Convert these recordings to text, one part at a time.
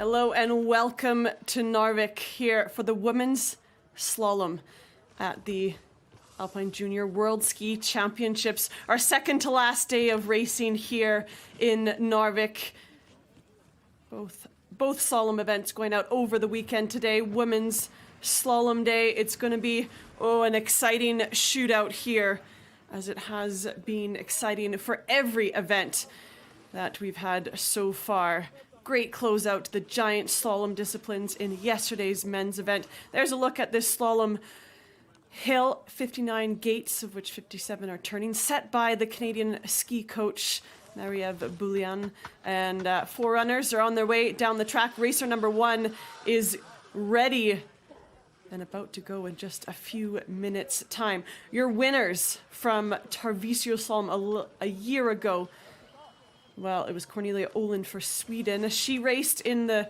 Hello and welcome to Narvik here for the women's slalom at the Alpine Junior World Ski Championships. Our second to last day of racing here in Narvik. Both slalom events going out over the weekend today. Women's slalom day. It's going to be an exciting shootout here, as it has been exciting for every event that we've had so far. Great closeout to the giant slalom disciplines in yesterday's men's event. There's a look at this slalom hill, 59 gates, of which 57 are turning, set by the Canadian ski coach Marie-Ève Boulian. And four runners are on their way down the track. Racer number 1 is ready and about to go in just a few minutes' time. Your winners from Tarvisio Slalom a year ago, well, it was Cornelia Öland for Sweden. She raced in the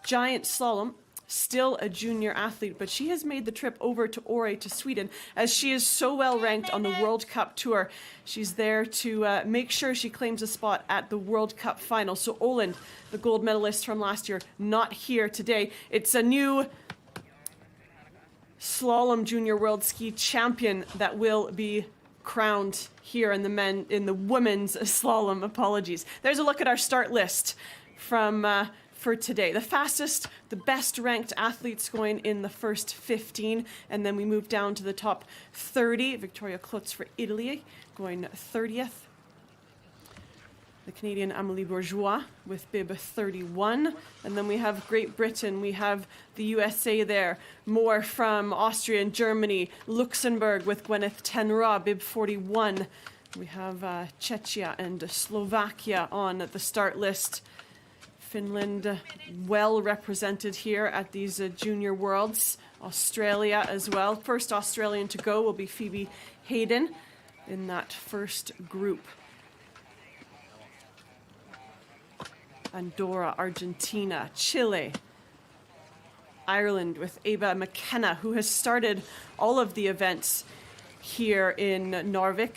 giant slalom, still a junior athlete, but she has made the trip over to Åre to Sweden, as she is so well ranked on the World Cup Tour. She's there to make sure she claims a spot at the World Cup final. So Öland, the gold medalist from last year, not here today. It's a new slalom junior world ski champion that will be crowned here in the women's slalom. Apologies. There's a look at our start list from for today. The fastest, the best ranked athletes going in the first 15, and then we move down to the top 30. Victoria Klutz for Italy going 30th. The Canadian Amélie Bourgeois with bib 31. And then we have Great Britain, we have the USA there, more from Austria and Germany, Luxembourg with Gwyneth Tenra, bib 41. We have Czechia and Slovakia on the start list. Finland well represented here at these Junior Worlds. Australia as well. First Australian to go will be Phoebe Hayden in that first group. Andorra, Argentina, Chile, Ireland with Ava McKenna, who has started all of the events here in Narvik.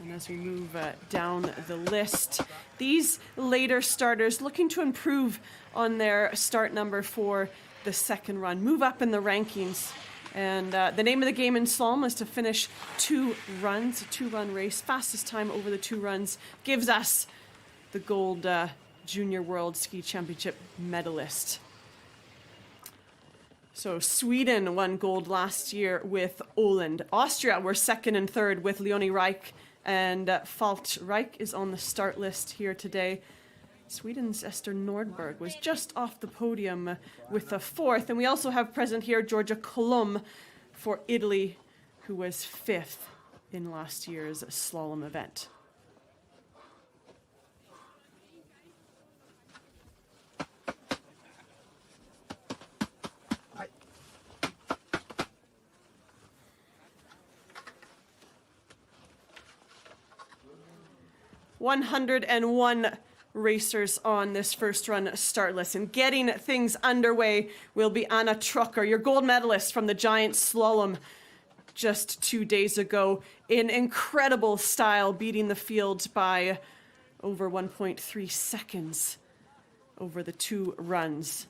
And as we move down the list, these later starters looking to improve on their start number for the second run, move up in the rankings. And the name of the game in slalom is to finish 2 runs, a 2-run race. Fastest time over the 2 runs gives us the gold Junior World Ski Championship medalist. So Sweden won gold last year with Öland. Austria were second and third with Leonie Reich, and Falt Reich is on the start list here today. Sweden's Esther Nordberg was just off the podium with a 4th. And we also have present here Georgia Colum for Italy, who was 5th in last year's slalom event. ...101 racers on this first run start list. And getting things underway will be Anna Trucker, your gold medalist from the giant slalom just 2 days ago, in incredible style, beating the field by over 1.3 seconds over the 2 runs.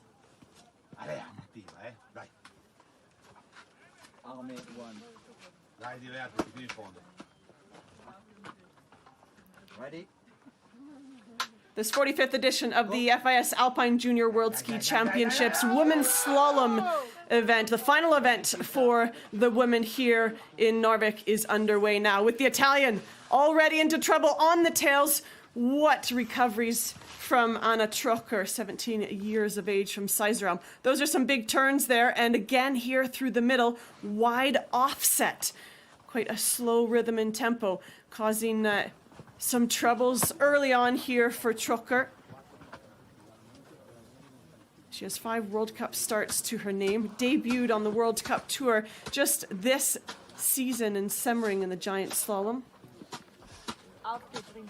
Ready? This 45th edition of the FIS Alpine Junior World Ski Championships women's slalom event, the final event for the women here in Narvik, is underway now, with the Italian already into trouble on the tails. What recoveries from Anna Trucker, 17 years of age, from Sizeram. Those are some big turns there, and again here through the middle, wide offset. Quite a slow rhythm and tempo, causing some troubles early on here for Trucker. She has 5 World Cup starts to her name, debuted on the World Cup Tour just this season in Semmering in the giant slalom.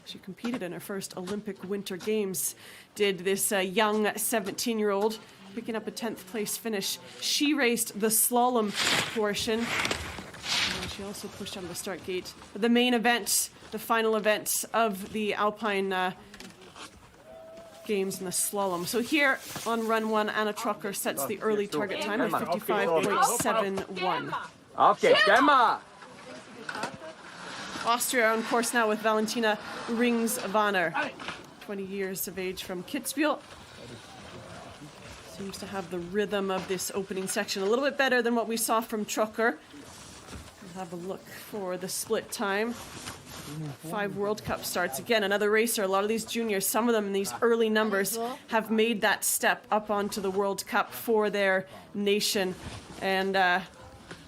She competed in her first Olympic Winter Games, did this young 17-year-old, picking up a 10th place finish. She raced the slalom portion, and she also pushed out of the start gate. The main event, the final event of the Alpine Games in the slalom. So here on run 1, Anna Trocker sets the early target time of 55.71. Okay, Gemma. Austria on course now with Valentina Rings-Vanner, 20 years of age from Kitzbühel. Seems to have the rhythm of this opening section a little bit better than what we saw from Trocker. We'll have a look for the split time. 5 World Cup starts. Again, another racer. A lot of these juniors, some of them in these early numbers, have made that step up onto the World Cup for their nation. And,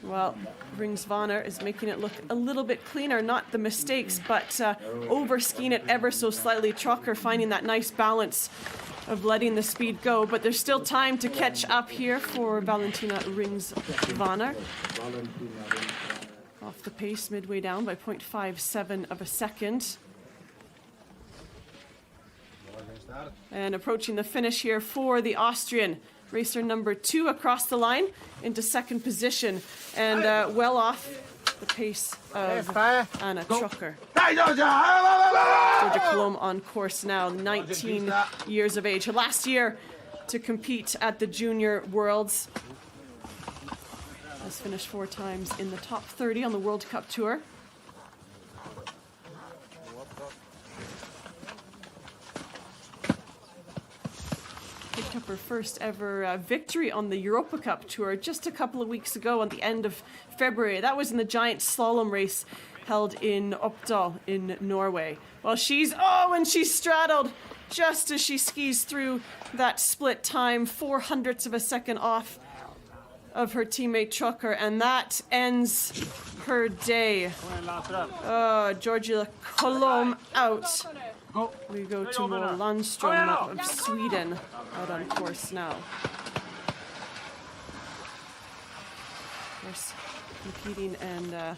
well, Rings-Vanner is making it look a little bit cleaner. Not the mistakes, but over-skiing it ever so slightly. Trocker finding that nice balance of letting the speed go. But there's still time to catch up here for Valentina Rings-Vanner. Off the pace midway down by 0.57 of a second. And approaching the finish here for the Austrian. Racer number 2 across the line into second position and well off the pace of Anna Trocker. Georgia Colomb on course now, 19 years of age. Her last year to compete at the Junior Worlds. Has finished 4 times in the top 30 on the World Cup Tour. Picked up her first ever victory on the Europa Cup Tour just a couple of weeks ago on the end of February. That was in the giant slalom race held in Oppdal in Norway. Well, and she straddled just as she skis through that split time, 0.04 of a second off of her teammate Trocker, and that ends her day. Georgia Colomb out. We go to Moa Landström of Sweden out on course now. Of course, competing and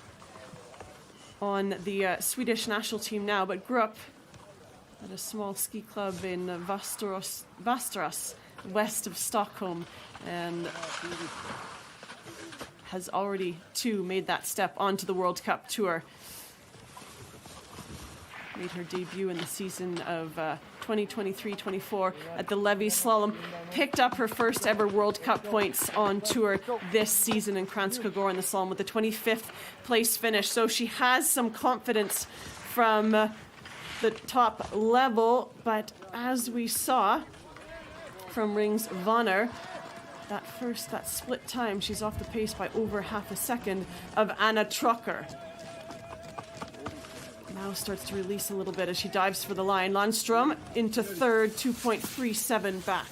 on the Swedish national team now, but grew up at a small ski club in Västerås, west of Stockholm, and has already too made that step onto the World Cup Tour. Made her debut in the season of 2023-24 at the Levy Slalom. Picked up her first ever World Cup points on tour this season in Kranjska in the slalom with a 25th place finish. So she has some confidence from the top level, but as we saw from Rings-Vanner, that split time, she's off the pace by over half a second of Anna Trocker. Now starts to release a little bit as she dives for the line. Landström into third, 2.37 back.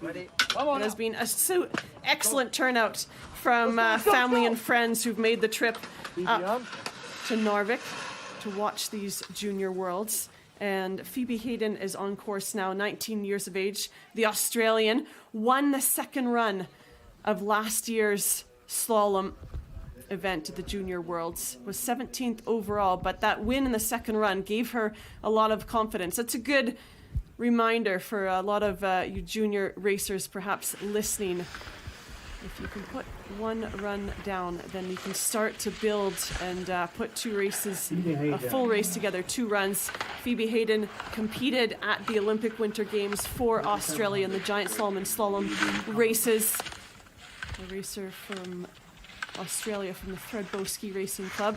It has been a excellent turnout from family and friends who've made the trip up to Narvik to watch these Junior Worlds. And Phoebe Hayden is on course now, 19 years of age. The Australian won the second run of last year's slalom event at the Junior Worlds, was 17th overall, but that win in the second run gave her a lot of confidence. It's a good reminder for a lot of you junior racers perhaps listening. If you can put one run down, then you can start to build and put 2 races, a full race together, 2 runs. Phoebe Hayden competed at the Olympic Winter Games for Australia in the giant slalom and slalom races. A racer from Australia from the Threadbow Ski Racing Club.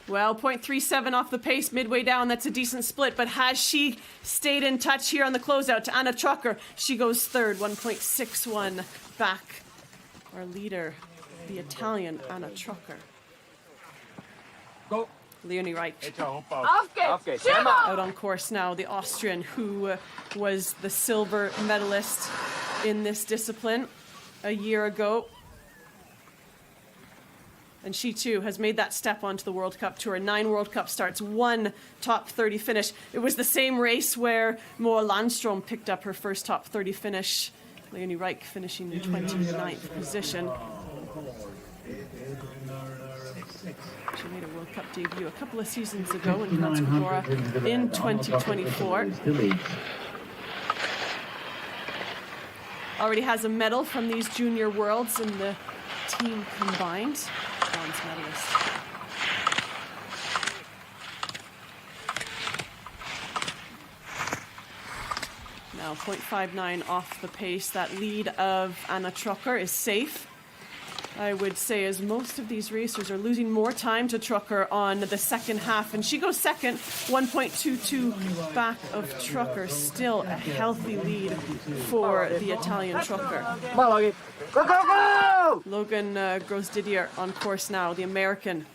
Well, 0.37 off the pace midway down. That's a decent split, but has she stayed in touch here on the closeout to Anna Trocker? She goes third, 1.61 back. Our leader, the Italian Anna Trocker. Go. Leonie Reich. Okay. Out on course now, the Austrian who was the silver medalist in this discipline a year ago. And she too has made that step onto the World Cup Tour. 9 World Cup starts, 1 top 30 finish. It was the same race where Moa Landström picked up her first top 30 finish. Leonie Reich finishing in 29th position. She made a World Cup debut a couple of seasons ago in Kranjska in 2024. Already has a medal from these Junior Worlds in the team combined. Bronze medalist. Now 0.59 off the pace. That lead of Anna Trucker is safe, I would say, as most of these racers are losing more time to Trucker on the second half. And she goes second, 1.22 back of Trucker. Still a healthy lead for the Italian Trucker. Go, go, go! Logan Grosdidier on course now, the American,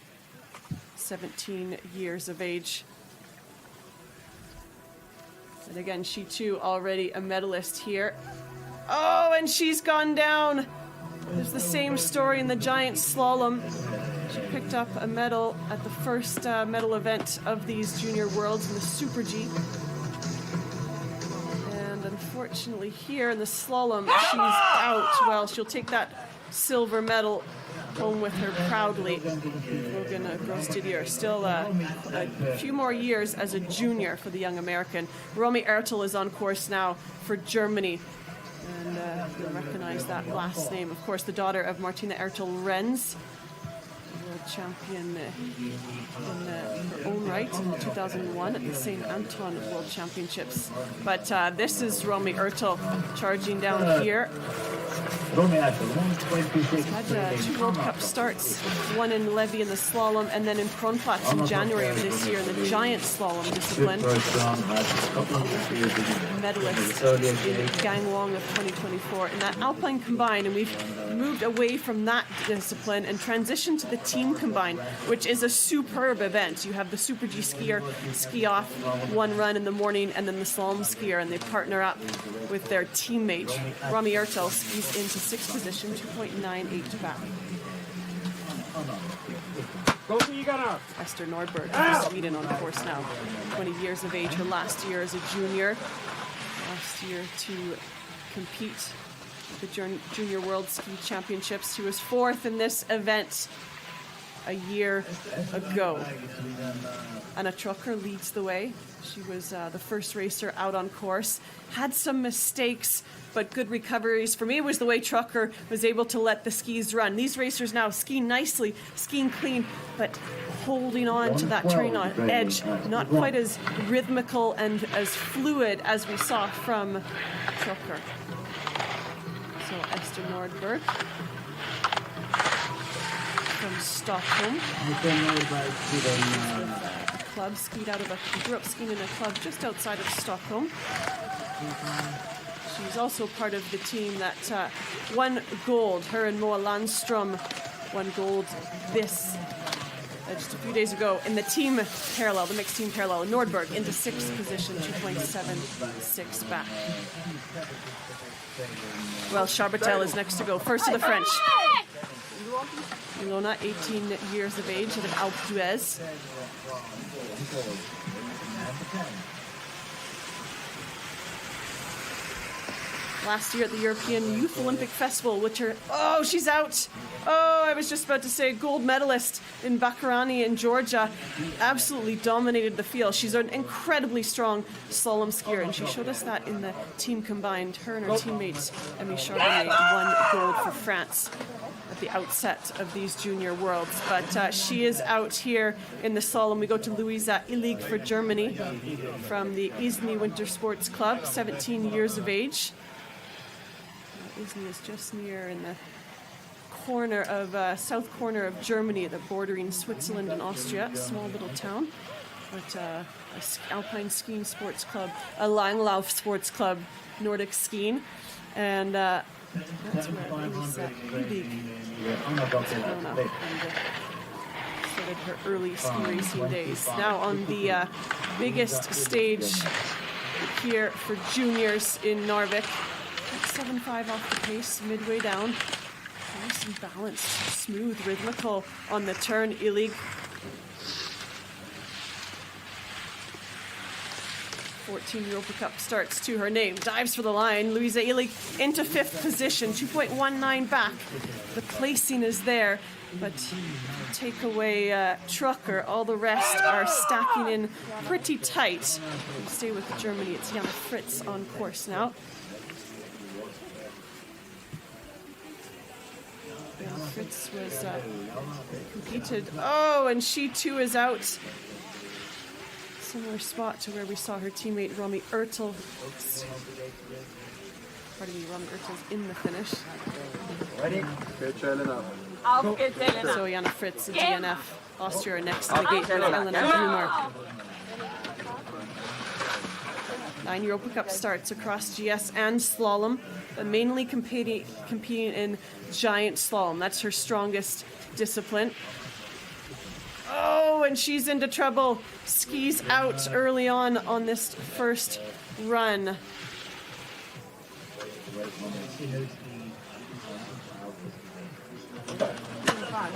17 years of age. And again, she too already a medalist here. Oh, and she's gone down. There's the same story in the giant slalom. She picked up a medal at the first medal event of these Junior Worlds in the Super G. And unfortunately here in the slalom, she's out. Well, she'll take that silver medal home with her proudly. Logan Grosdidier, still a few more years as a junior for the young American. Romy Ertel is on course now for Germany. And you'll recognize that last name. Of course, the daughter of Martina Ertel-Renz, world champion in her own right in 2001 at the St. Anton World Championships. But this is Romy Ertel charging down here. She's had 2 World Cup starts, one in Levy in the slalom and then in Kronplatz in January of this year in the giant slalom discipline. Medalist in Gangwon of 2024 in that Alpine Combined, and we've moved away from that discipline and transitioned to the Team Combined, which is a superb event. You have the Super G skier ski off one run in the morning and then the slalom skier, and they partner up with their teammate. Romy Ertel skis into 6th position, 2.98 back. Esther Nordberg from Sweden on course now, 20 years of age, her last year as a junior. Last year to compete at the Junior World Ski Championships. She was 4th in this event a year ago. Anna Trucker leads the way. She was the first racer out on course. Had some mistakes, but good recoveries. For me, it was the way Trucker was able to let the skis run. These racers now ski nicely, skiing clean, but holding on to that terrain on edge. Not quite as rhythmical and as fluid as we saw from Trucker. So Esther Nordberg from Stockholm. A club skied out of grew up skiing in a club just outside of Stockholm. She's also part of the team that won gold. Her and Moa Landström won gold just a few days ago in the team parallel, the mixed team parallel. Nordberg into 6th position, 2.76 back. Well, Charbatel is next to go. First to the French. Ilona, 18 years of age, at an Alpe d'Huez. Last year at the European Youth Olympic Festival, which her, oh, she's out. Oh, I was just about to say gold medalist in Bakarani in Georgia. Absolutely dominated the field. She's an incredibly strong slalom skier, and she showed us that in the Team Combined. Her and her teammates, Emmy Charbonnet, won gold for France at the outset of these Junior Worlds. But she is out here in the slalom. We go to Luisa Illig for Germany from the Izny Winter Sports Club, 17 years of age. Izny is just near in the corner of south corner of Germany, the bordering Switzerland and Austria, small little town. But a Alpine Skiing Sports Club, a Langlauf Sports Club, Nordic Skiing, and that's where Luisa Illig started her early ski racing days. Now on the biggest stage here for juniors in Narvik. 7.5 off the pace, midway down. Nice and balanced, smooth, rhythmical on the turn. Illig. 14 Europa Cup starts to her name. Dives for the line. Luisa Illig into 5th position, 2.19 back. The placing is there, but take away Trucker. All the rest are stacking in pretty tight. We stay with Germany. It's Jana Fritz on course now. Fritz was competed. Oh, and she too is out. Similar spot to where we saw her teammate Romy Ertel. Pardon me, Romy Ertel's in the finish. Ready? So Jana Fritz, DNF. Austria are next to the gate with Elena Brumar. 9 Europa Cup starts across GS and slalom, but mainly competing in giant slalom. That's her strongest discipline. Oh, and she's into trouble. Skis out early on this first run.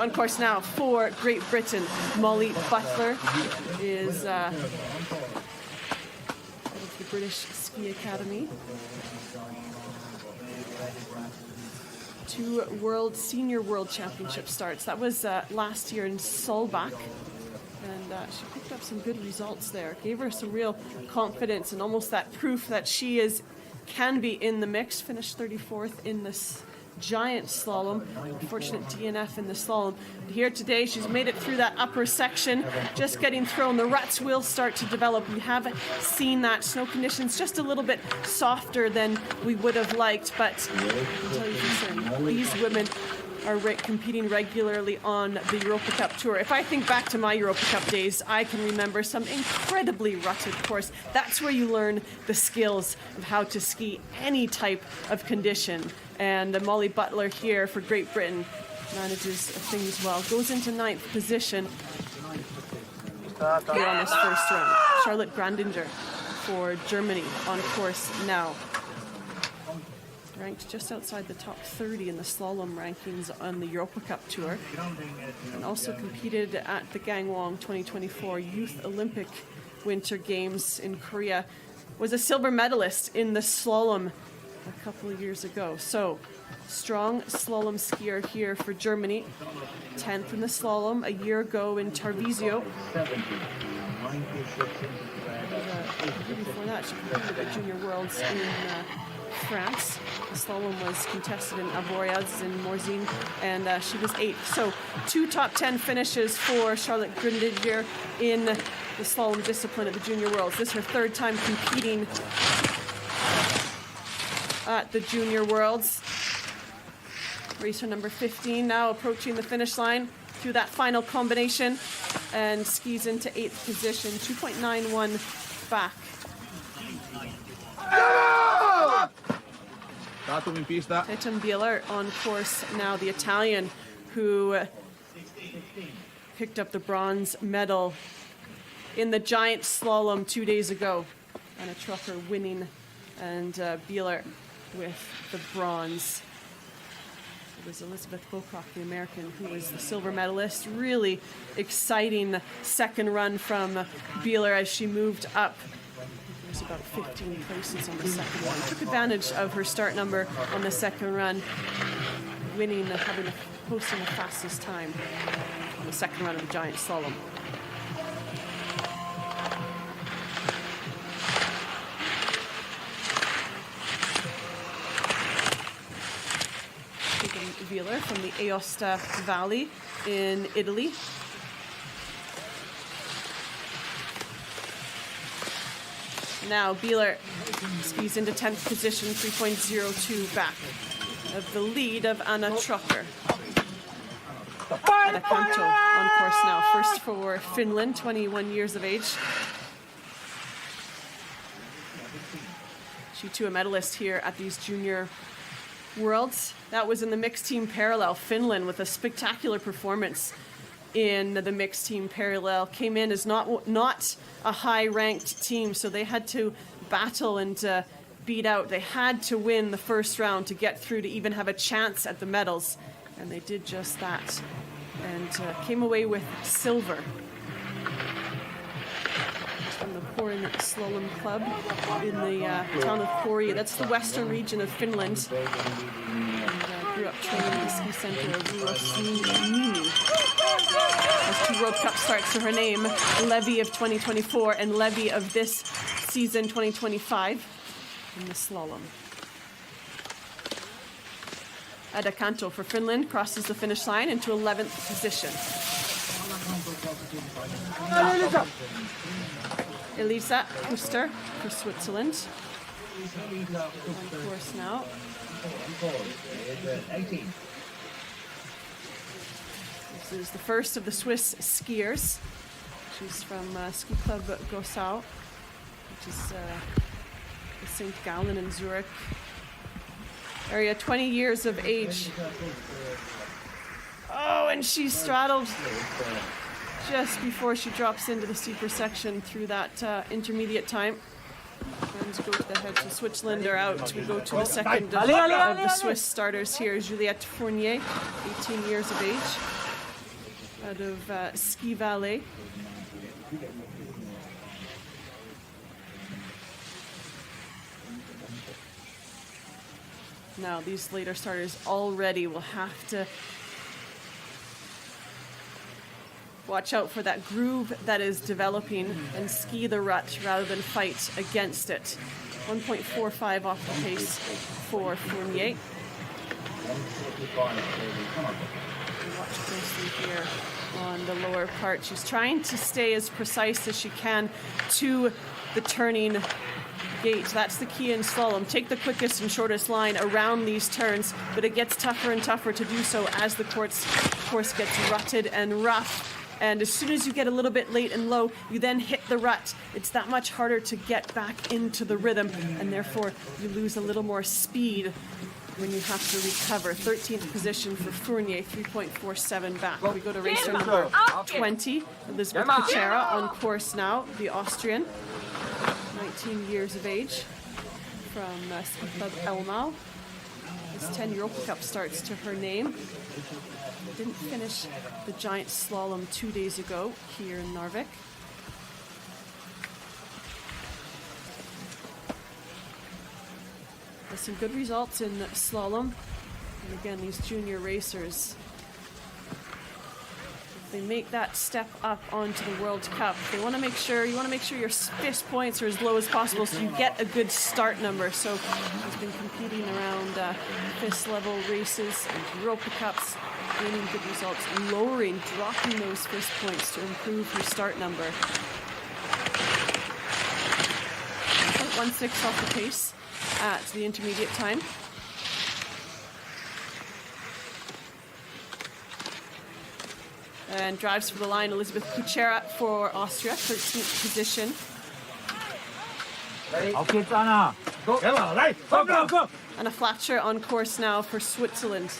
On course now for Great Britain. Molly Butler is out of the British Ski Academy. 2 Senior World Championship starts. That was last year in Solbach. And she picked up some good results there. Gave her some real confidence and almost that proof that she can be in the mix. Finished 34th in this giant slalom. Unfortunate DNF in the slalom. But here today, she's made it through that upper section, just getting thrown. The ruts will start to develop. We haven't seen that. Snow conditions just a little bit softer than we would have liked, but I can tell you for certain, these women are competing regularly on the Europa Cup Tour. If I think back to my Europa Cup days, I can remember some incredibly rutted course. That's where you learn the skills of how to ski any type of condition. And Molly Butler here for Great Britain manages things well. Goes into 9th position here on this first run. Charlotte Grandinger for Germany on course now. Ranked just outside the top 30 in the slalom rankings on the Europa Cup Tour. And also competed at the Gangwon 2024 Youth Olympic Winter Games in Korea. Was a silver medalist in the slalom a couple of years ago. So, strong slalom skier here for Germany. 10th in the slalom a year ago in Tarvisio. Before that, she competed at Junior Worlds in France. The slalom was contested in Avoriaz in Morzine, and she was 8th. So 2 top 10 finishes for Charlotte Grandinger in the slalom discipline at the Junior Worlds. This is her 3rd time competing at the Junior Worlds. Racer number 15 now approaching the finish line through that final combination and skis into 8th position, 2.91 back. Titan Bieler on course now, the Italian who picked up the bronze medal in the giant slalom 2 days ago. Anna Trucker winning and Bieler with the bronze. It was Elizabeth Bocock, the American, who was the silver medalist. Really exciting second run from Bieler as she moved up. It was about 15 places on the second one. Took advantage of her start number on the second run, winning, posting the fastest time on the second run of the giant slalom. Wheeler from the Aosta Valley in Italy. Now Bieler skis into 10th position, 3.02 back of the lead of Anna Trucker. Anna Kanto on course now, first for Finland, 21 years of age. She too a medalist here at these Junior Worlds. That was in the mixed team parallel. Finland with a spectacular performance in the mixed team parallel. Came in as not a high-ranked team, so they had to battle and beat out. They had to win the first round to get through to even have a chance at the medals, and they did just that and came away with silver. From the Porin Slalom Club in the town of Pori. That's the western region of Finland. And grew up training at the ski center of Ruotsinniemi. Has 2 World Cup starts to her name, Levy of 2024 and Levy of this season 2025 in the slalom. Ada Kanto for Finland crosses the finish line into 11th position. Elisa Huster for Switzerland. On course now. This is the first of the Swiss skiers. She's from Ski Club Gossau, which is in St. Gallen in Zurich area, 20 years of age. Oh, and she straddled just before she drops into the steeper section through that intermediate time. And go to the head to Switzerland are out. We go to the second of the Swiss starters here, Juliette Fournier, 18 years of age, out of Ski Valley. Now these later starters already will have to watch out for that groove that is developing and ski the rut rather than fight against it. 1.45 off the pace for Fournier. Watch closely here on the lower part. She's trying to stay as precise as she can to the turning gate. That's the key in slalom. Take the quickest and shortest line around these turns, but it gets tougher and tougher to do so as the course gets rutted and rough. And as soon as you get a little bit late and low, you then hit the rut. It's that much harder to get back into the rhythm, and therefore you lose a little more speed when you have to recover. 13th position for Fournier, 3.47 back. We go to racer number 20, Elizabeth Kuchera on course now, the Austrian, 19 years of age, from Ski Club Elmau. This 10 Europa Cup starts to her name. Didn't finish the giant slalom 2 days ago here in Narvik. There's some good results in slalom. And again, these junior racers, if they make that step up onto the World Cup, you want to make sure your FIS points are as low as possible so you get a good start number. So she's been competing around FIS level races and Europa Cups, gaining good results, dropping those FIS points to improve her start number. 0.16 off the pace at the intermediate time. And drives for the line, Elizabeth Kuchera for Austria, 13th position. Okay, Anna. Go, go, go, go. Anna Flatscher on course now for Switzerland.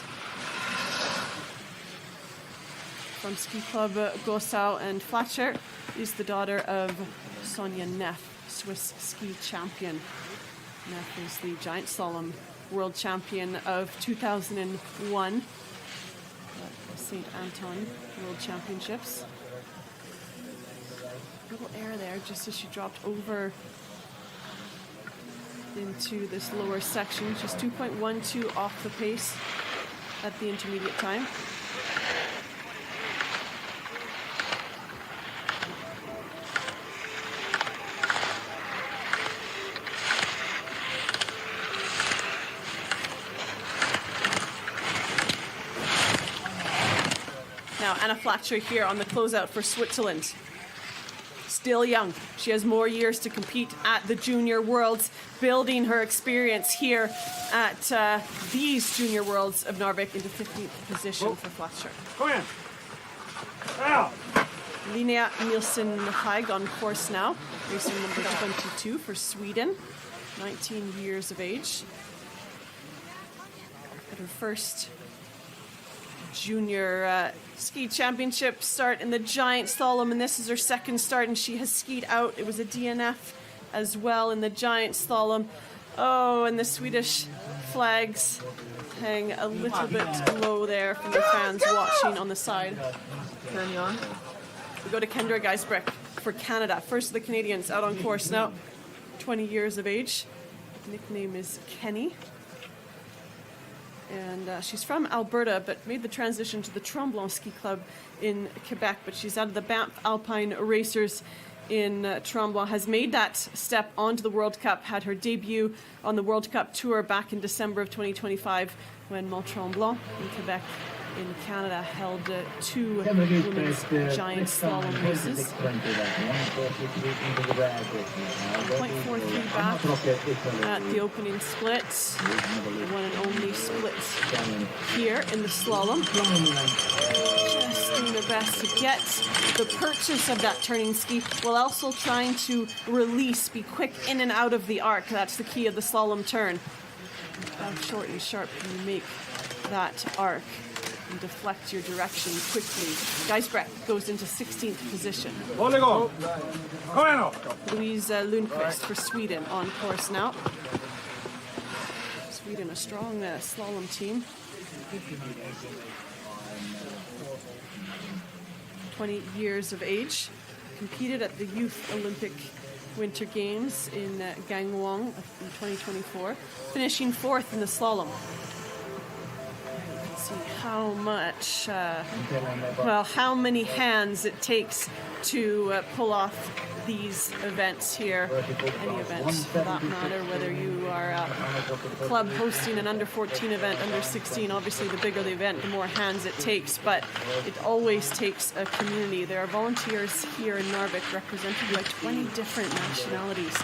From Ski Club Gossau, and Flatscher is the daughter of Sonja Neff, Swiss ski champion. Neff is the giant slalom world champion of 2001 at St. Anton World Championships. Little air there just as she dropped over into this lower section. She's 2.12 off the pace at the intermediate time. Now Anna Flatscher here on the closeout for Switzerland. Still young. She has more years to compete at the Junior Worlds, building her experience here at these Junior Worlds of Narvik into 15th position for Flatscher. Come in. Out. Linnea Nielsen Haig on course now, racing number 22 for Sweden, 19 years of age. At her first junior ski championship start in the giant slalom, and this is her second start, and she has skied out. It was a DNF as well in the giant slalom. Oh, and the Swedish flags hang a little bit low there from the fans watching on the side. We go to Kendra Geisbrecht for Canada. First of the Canadians out on course now, 20 years of age. Nickname is Kenny. And she's from Alberta, but made the transition to the Tremblant Ski Club in Quebec. But she's out of the Banff Alpine Racers in Tremblant, has made that step onto the World Cup, had her debut on the World Cup Tour back in December of 2025 when Mont Tremblant in Quebec in Canada held two women's giant slalom races. 1.43 back at the opening split. The one and only split here in the slalom. Just doing their best to get the purchase of that turning ski while also trying to release, be quick in and out of the arc. That's the key of the slalom turn. How short and sharp can you make that arc and deflect your direction quickly? Geisbrecht goes into 16th position. Louise Lundqvist for Sweden on course now. Sweden, a strong slalom team. 20 years of age. Competed at the Youth Olympic Winter Games in Gangwon in 2024. Finishing 4th in the slalom. See how much, how many hands it takes to pull off these events here. Any events for that matter, whether you are a club hosting an under 14 event, under 16, obviously the bigger the event, the more hands it takes, but it always takes a community. There are volunteers here in Narvik represented by 20 different nationalities,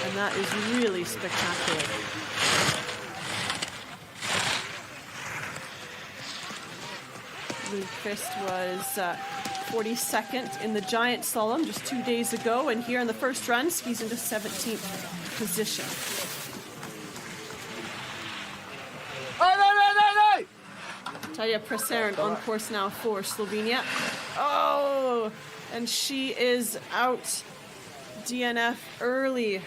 and that is really spectacular. Lundqvist was 42nd in the giant slalom just 2 days ago, and here in the first run, skis into 17th position. Taya Presern on course now for Slovenia. Oh, and she is out DNF early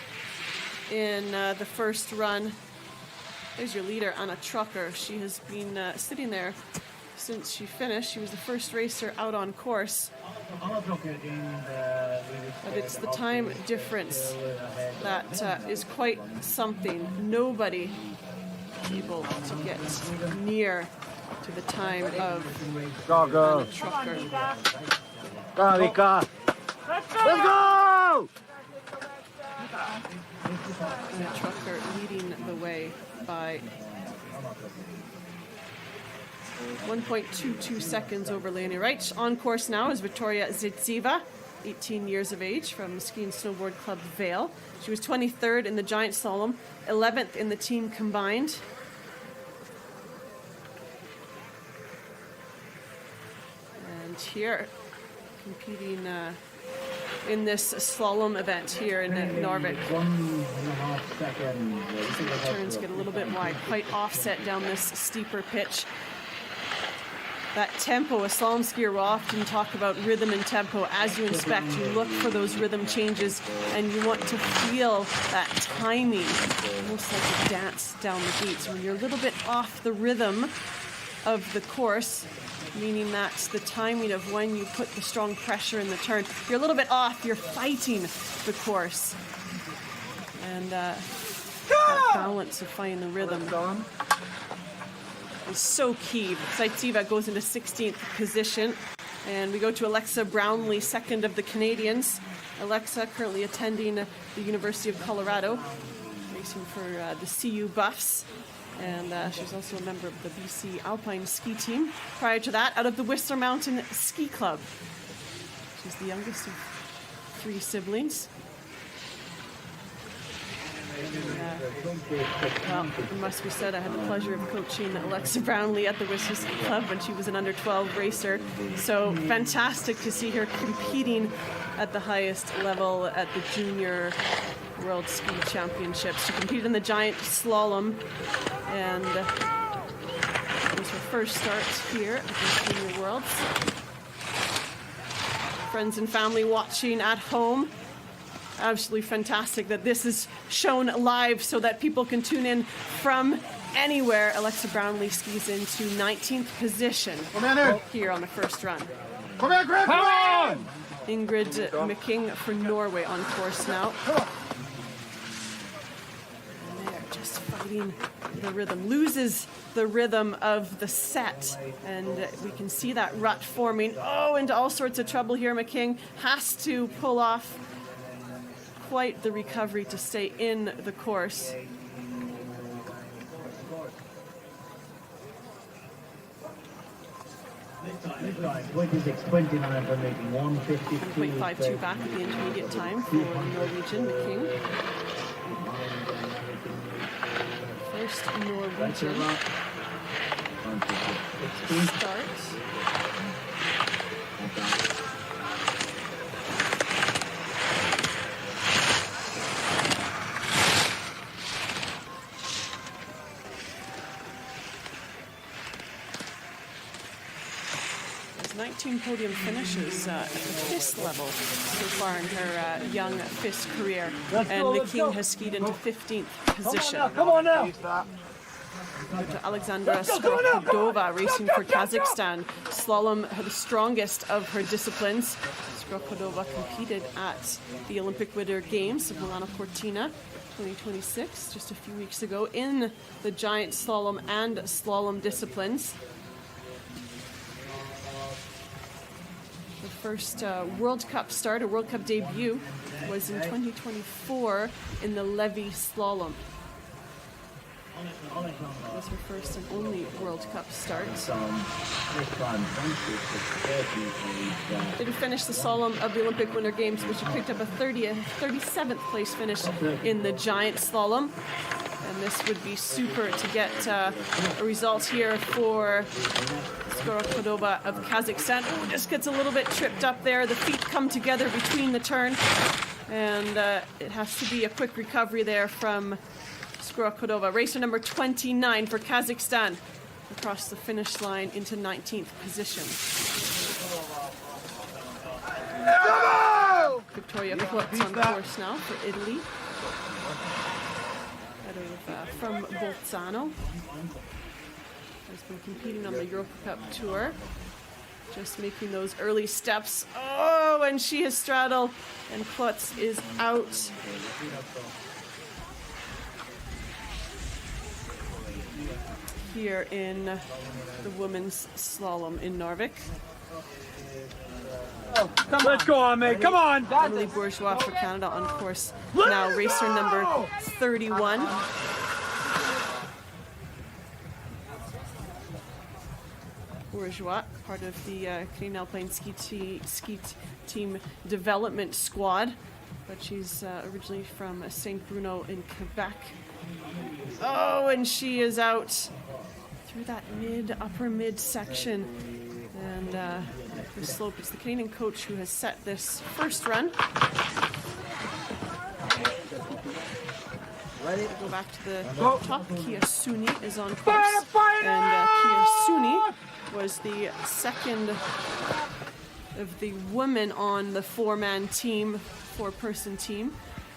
in the first run. There's your leader, Anna Trucker. She has been sitting there since she finished. She was the first racer out on course. But it's the time difference that is quite something. Nobody able to get near to the time of Anna Trucker. Go, Vika! Let's go! Anna Trucker leading the way by 1.22 seconds over Leonie Reich. On course now is Victoria Zitsiva, 18 years of age, from the Ski and Snowboard Club Vale. She was 23rd in the giant slalom, 11th in the team combined. And here, competing in this slalom event here in Narvik. The turns get a little bit wide, quite offset down this steeper pitch. That tempo, a slalom skier will often talk about rhythm and tempo. As you inspect, you look for those rhythm changes, and you want to feel that timing, almost like a dance down the beats. When you're a little bit off the rhythm of the course, meaning that's the timing of when you put the strong pressure in the turn. You're a little bit off, you're fighting the course. And that balance of finding the rhythm is so key. Zaitseva goes into 16th position. And we go to Alexa Brownlee, second of the Canadians. Alexa currently attending the University of Colorado, racing for the CU Buffs. And she's also a member of the BC Alpine ski team. Prior to that, out of the Whistler Mountain Ski Club. She's the youngest of 3 siblings. Well, it must be said, I had the pleasure of coaching Alexa Brownlee at the Whistler Ski Club when she was an under-12 racer. So fantastic to see her competing at the highest level at the Junior World Ski Championships. She competed in the giant slalom, and it was her first start here at the Junior Worlds. Friends and family watching at home. Absolutely fantastic that this is shown live so that people can tune in from anywhere. Alexa Brownlee skis into 19th position here on the first run. Come on, Griff! Come on! Ingrid McKing for Norway on course now. And they're just fighting the rhythm. Loses the rhythm of the set, and we can see that rut forming. Oh, into all sorts of trouble here. McKing has to pull off quite the recovery to stay in the course. 26.29 for making 152. 1.52 back at the intermediate time for Norwegian, the King. First Norwegian to start. There's 19 podium finishes at the FIS level so far in her young FIS career, and the King has skied into 15th position. Come on now! To Alexandra Skrokodova, racing for Kazakhstan. Slalom, the strongest of her disciplines. Skrokodova competed at the Olympic Winter Games of Milano Cortina 2026 just a few weeks ago in the giant slalom and slalom disciplines. The first World Cup start, a World Cup debut, was in 2024 in the Levy slalom. It was her first and only World Cup start. Didn't finish the slalom of the Olympic Winter Games, but she picked up a 37th place finish in the giant slalom. And this would be super to get a result here for Skrokodova of Kazakhstan. Oh, just gets a little bit tripped up there. The feet come together between the turn, and it has to be a quick recovery there from Skrokodova. Racer number 29 for Kazakhstan across the finish line into 19th position. Victoria Klutz on course now for Italy. From Bolzano. Has been competing on the Europa Cup Tour. Just making those early steps. Oh, and she has straddled, and Klutz is out. Here in the women's slalom in Narvik. Oh, let's go on, mate. Come on. Emily Bourgeois for Canada on course now. Racer number 31. Bourgeois, part of the Canadian Alpine ski team development squad, but she's originally from St. Bruno in Quebec. Oh, and she is out through that upper mid section, and the slope. It's the Canadian coach who has set this first run. Go back to the top. Kia Suni is on course, and Kia Suni was the second of the women on the four-person team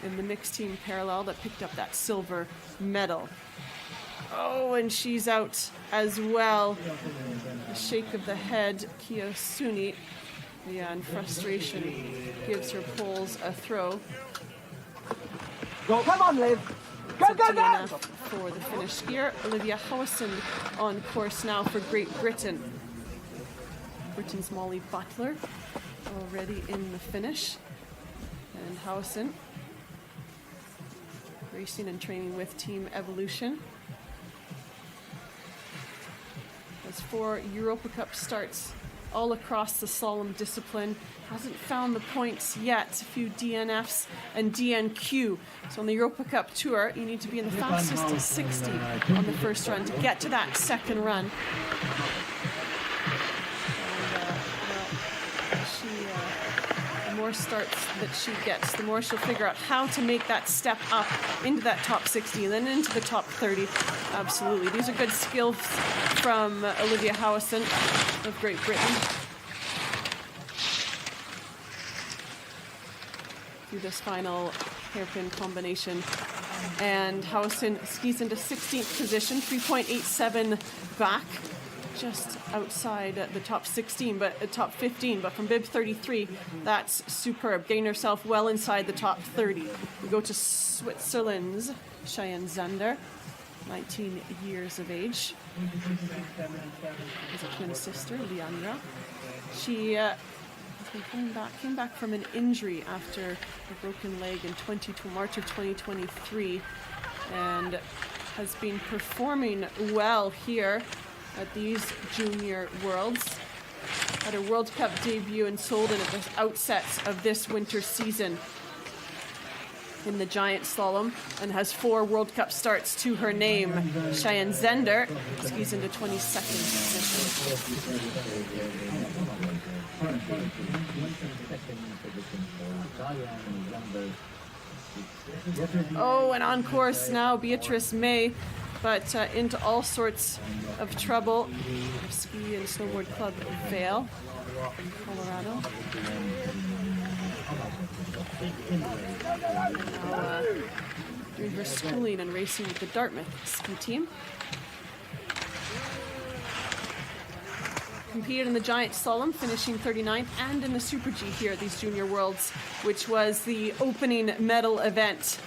in the mixed team parallel that picked up that silver medal. Oh, and she's out as well. A shake of the head, Kia Suni. Yeah, and frustration gives her poles a throw. Go, come on, Liv. Go, go, go! For the Finnish skier, Olivia Howison on course now for Great Britain. Britain's Molly Butler already in the finish. And Howison racing and training with Team Evolution. Has 4 Europa Cup starts all across the slalom discipline. Hasn't found the points yet. A few DNFs and DNQ. So on the Europa Cup Tour, you need to be in the fastest 60 on the first run to get to that second run. And, the more starts that she gets, the more she'll figure out how to make that step up into that top 60 and then into the top 30. Absolutely. These are good skills from Olivia Howison of Great Britain. Through this final hairpin combination. And Howison skis into 16th position, 3.87 back, just outside the top 16, but top 15. But from bib 33, that's superb. Getting herself well inside the top 30. We go to Switzerland's Cheyenne Zander, 19 years of age. Has a twin sister, Leandra. She came back from an injury after a broken leg in March of 2023, and has been performing well here at these Junior Worlds. Had her World Cup debut in Solden at the outset of this winter season in the giant slalom, and has 4 World Cup starts to her name. Cheyenne Zender skis into 22nd position. Oh, and on course now, Beatrice May, but into all sorts of trouble. Ski and Snowboard Club Vail, Colorado. Now doing her schooling and racing with the Dartmouth ski team. Competed in the giant slalom, finishing 39th, and in the Super G here at these Junior Worlds, which was the opening medal event.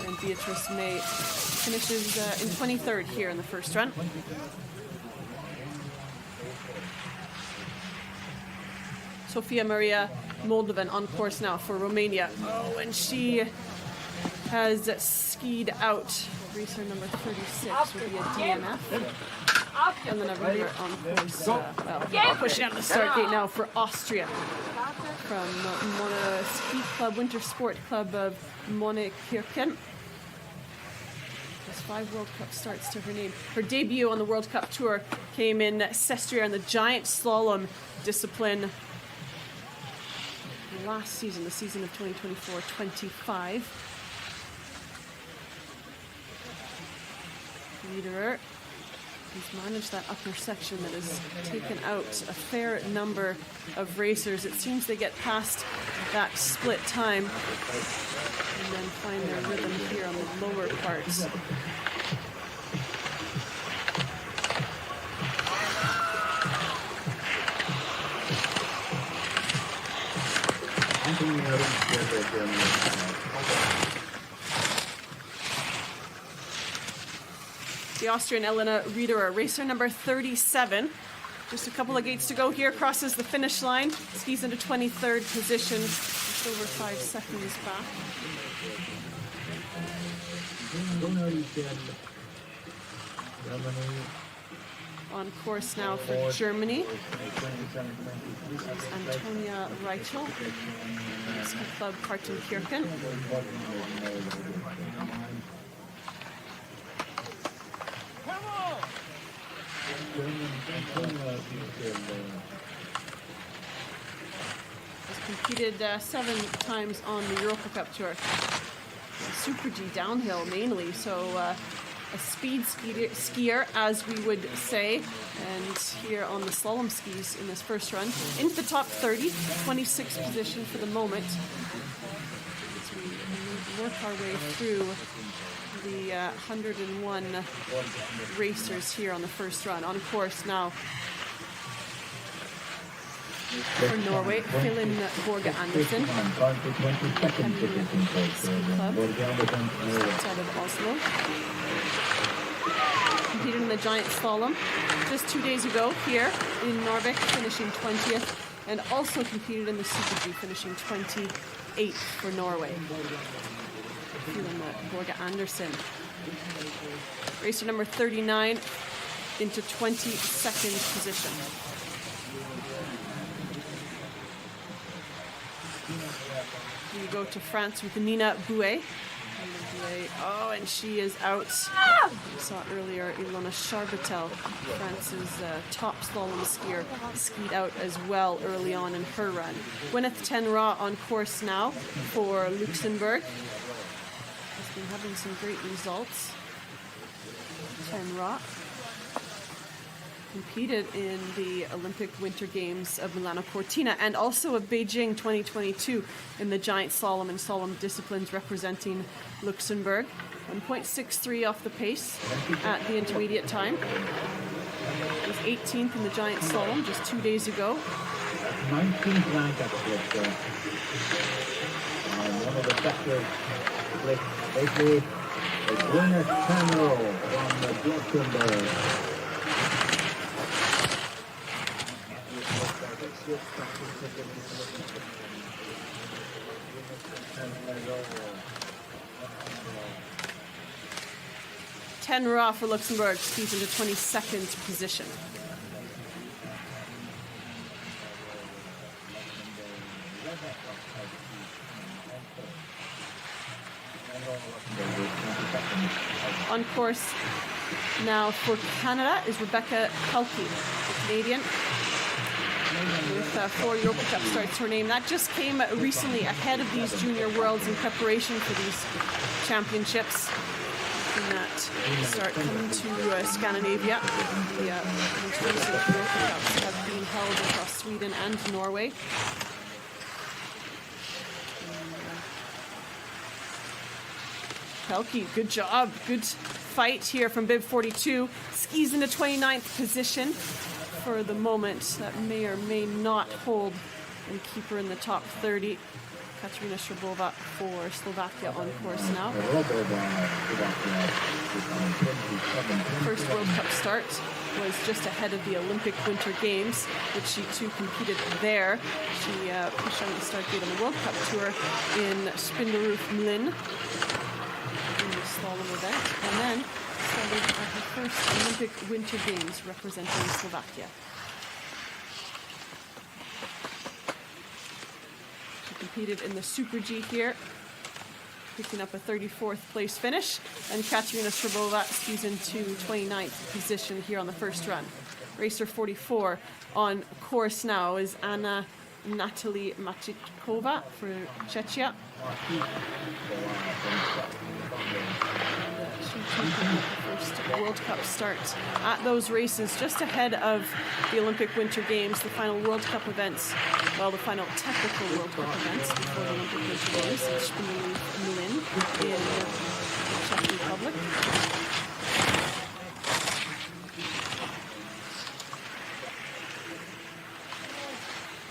And Beatrice May finishes in 23rd here in the first run. Sofia Maria Moldovan on course now for Romania. Oh, and she has skied out. Racer number 36 would be a DNF. And then over here on course, pushing out the start gate now for Austria. From Ski Club, Winter Sport Club of Monekirchen. Has 5 World Cup starts to her name. Her debut on the World Cup Tour came in Sestriere in the giant slalom discipline last season, the season of 2024-25. Leader has managed that upper section that has taken out a fair number of racers. It seems they get past that split time and then find their rhythm here on the lower parts. The Austrian Elena Riederer, racer number 37. Just a couple of gates to go here, crosses the finish line, skis into 23rd position, just over 5 seconds back. On course now for Germany. Antonia Reichel, Ski Club Partenkirchen. Has competed 7 times on the Europa Cup Tour. Super G downhill mainly, so a speed skier, as we would say, and here on the slalom skis in this first run. Into the top 30, 26th position for the moment. As we work our way through the 101 racers here on the first run. On course now for Norway, Philin Borge Andersen, Club outside of Oslo. Competed in the giant slalom just 2 days ago here in Narvik, finishing 20th, and also competed in the Super G, finishing 28th for Norway. Philin Borge Andersen. Racer number 39 into 22nd position. We go to France with Nina Bouet. Oh, and she is out. We saw earlier Ilona Charbatel, France's top slalom skier, skied out as well early on in her run. Gwyneth Tenra on course now for Luxembourg. Has been having some great results. Tenra competed in the Olympic Winter Games of Milano Cortina and also of Beijing 2022 in the giant slalom and slalom disciplines representing Luxembourg. 1.63 off the pace at the intermediate time. Was 18th in the giant slalom just 2 days ago. 19th rank actually. One of the better lately. Gwyneth Tenro from Luxembourg. Tenra for Luxembourg skis into 22nd position. On course now for Canada is Rebecca Pelkey, the Canadian, with 4 Europa Cup starts to her name. That just came recently ahead of these Junior Worlds in preparation for these championships. In that start coming to Scandinavia. The most recent Europa Cups have been held across Sweden and Norway. Pelkey, good job, good fight here from bib 42. Skis into 29th position for the moment. That may or may not hold and keep her in the top 30. Katarina Shrabova for Slovakia on course now. First World Cup start was just ahead of the Olympic Winter Games, which she too competed there. She pushed on the start gate on the World Cup Tour in Spinderoof Mlin in the slalom event, and then started her first Olympic Winter Games representing Slovakia. Competed in the Super G here, picking up a 34th place finish, and Katerina Shrabova skis into 29th position here on the first run. Racer 44 on course now is Anna Natalie Machikova for Czechia. She completed the first World Cup start at those races just ahead of the Olympic Winter Games, the final World Cup events, well, the final technical World Cup events before the Olympic Winter Games in Spinderoof Mlin in the Czech Republic.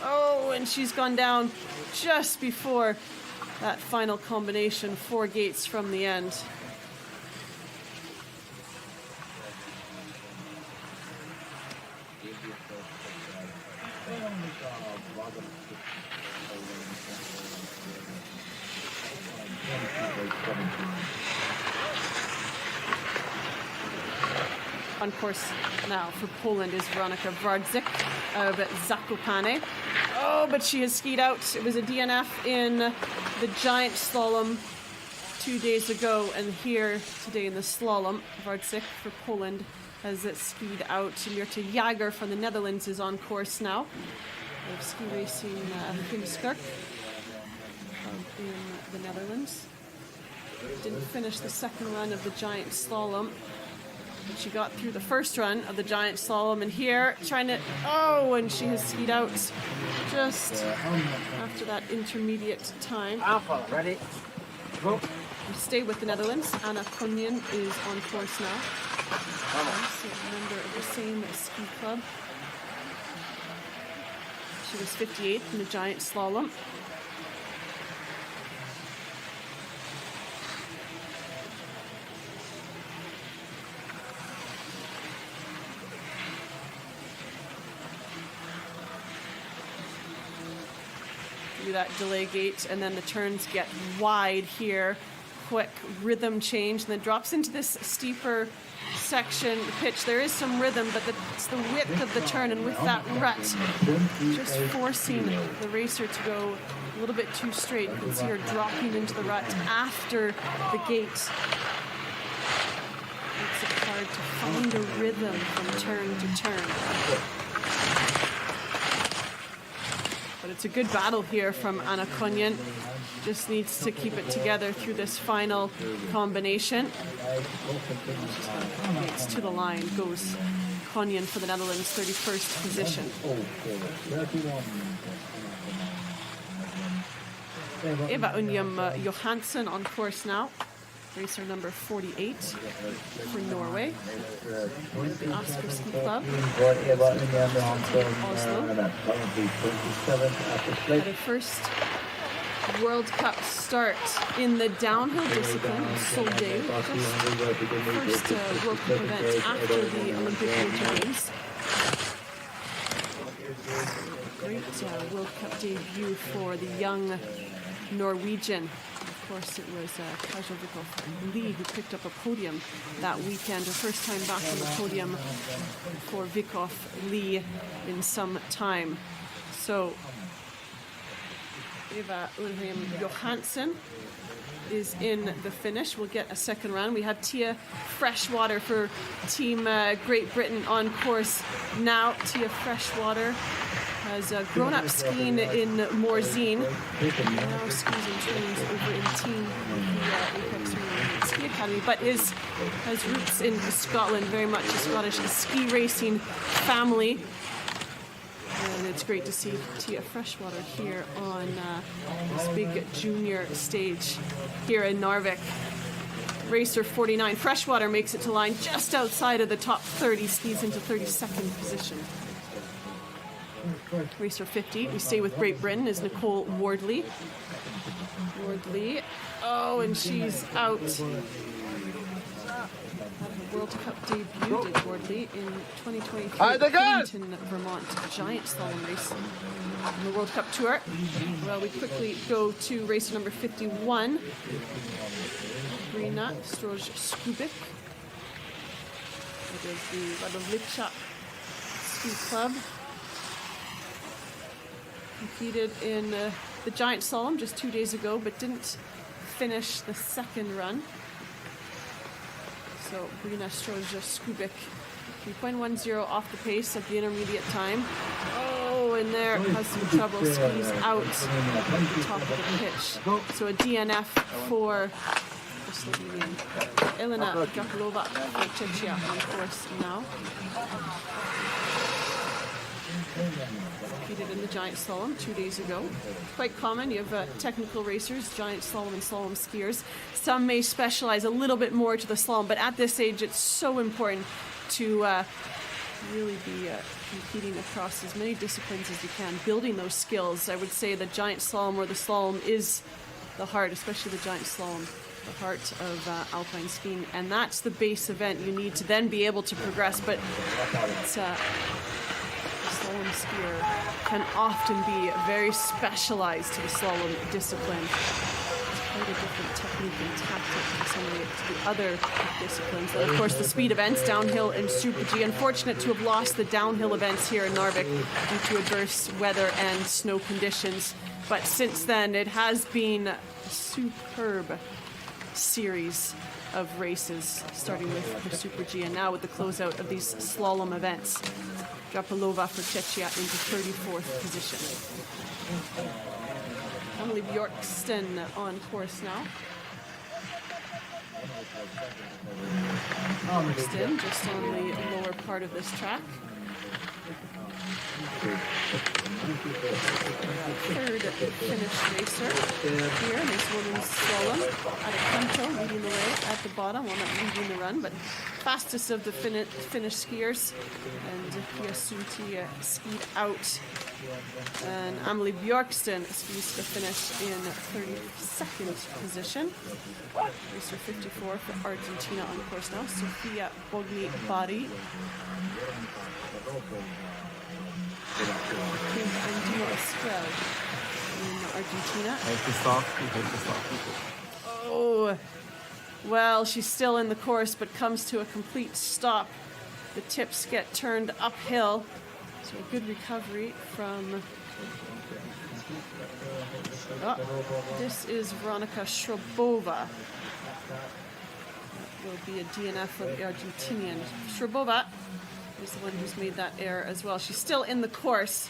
Oh, and she's gone down just before that final combination, 4 gates from the end. On course now for Poland is Weronika Wardzik of Zakopane. Oh, but she has skied out. It was a DNF in the giant slalom 2 days ago, and here today in the slalom, Wardzik for Poland has skied out. Mirte Jager from the Netherlands is on course now. Of ski racing Heemskerk in the Netherlands. Didn't finish the second run of the giant slalom. But she got through the first run of the giant slalom, and here trying to, oh, and she has skied out just after that intermediate time. Alpha, ready? Go. We stay with the Netherlands. Anna Konjan is on course now. Also a member of the same ski club. She was 58th in the giant slalom. That delay gate, and then the turns get wide here. Quick rhythm change, and then drops into this steeper section pitch. There is some rhythm, but it's the width of the turn, and with that rut just forcing the racer to go a little bit too straight. You can see her dropping into the rut after the gate. Makes it hard to find a rhythm from turn to turn. But it's a good battle here from Anna Konjan. Just needs to keep it together through this final combination. Gates to the line goes Konjan for the Netherlands, 31st position. Eva Unjum Johansson on course now. Racer number 48 for Norway. The Oscar Ski Club. Oslo. At a first World Cup start in the downhill discipline, Solday. First World Cup event after the Olympic Winter Games. Great World Cup debut for the young Norwegian. Of course, it was Kajal Vikhoff Lee who picked up a podium that weekend. Her first time back on the podium for Vikhoff Lee in some time. So Eva Ulheim Johansson is in the finish. We'll get a second round. We have Tia Freshwater for Team Great Britain on course now. Tia Freshwater has grown up skiing in Morzine. Now skis and trains over in Team Apex Ski Academy, but has roots in Scotland, very much a Scottish ski racing family. And it's great to see Tia Freshwater here on this big junior stage here in Narvik. Racer 49. Freshwater makes it to line just outside of the top 30, skis into 32nd position. Racer 50, we stay with Great Britain, is Nicole Wardley. Wardley, oh, and she's out. World Cup debut did Wardley in 2023 Clinton, Vermont Giant Slalom race on the World Cup Tour. Well, we quickly go to racer number 51, Brina Stroj-Skubik. It is the Radovlicha Ski Club. Competed in the Giant Slalom just 2 days ago, but didn't finish the second run. So Brina Stroj-Skubik, 3.10 off the pace at the intermediate time. Oh, and there has some trouble. Skis out at the top of the pitch. So a DNF for the Slovenian. Elena Gapilova for Czechia on course now. Competed in the Giant Slalom 2 days ago. Quite common, you have technical racers, Giant Slalom and Slalom skiers. Some may specialize a little bit more to the slalom, but at this age it's so important to really be competing across as many disciplines as you can, building those skills. I would say the Giant Slalom or the slalom is the heart, especially the Giant Slalom, the heart of Alpine skiing, and that's the base event. You need to then be able to progress, but it's slalom skier can often be very specialized to the slalom discipline. It's quite a different technique and tactic from some of the other disciplines. And of course the speed events, downhill and Super G. Unfortunate to have lost the downhill events here in Narvik due to adverse weather and snow conditions. But since then it has been a superb series of races, starting with the Super G and now with the closeout of these slalom events. Gapilova for Czechia into 34th position. Emily Bjorkston on course now. Bjorkston just on the lower part of this track. Third Finnish racer here in this women's slalom. Adakanto leading the way at the bottom, well not leading the run, but fastest of the Finnish skiers. And Yasunti skied out. And Amelie Bjorkston skis the finish in 32nd position. Racer 54 for Argentina on course now, Sofia Bogni-Bari. Andino Estrel in Argentina. Oh, well, she's still in the course, but comes to a complete stop. The tips get turned uphill. So a good recovery from... Oh, this is Veronika Shrobova. That will be a DNF for the Argentinian. Shrobova is the one who's made that error as well. She's still in the course,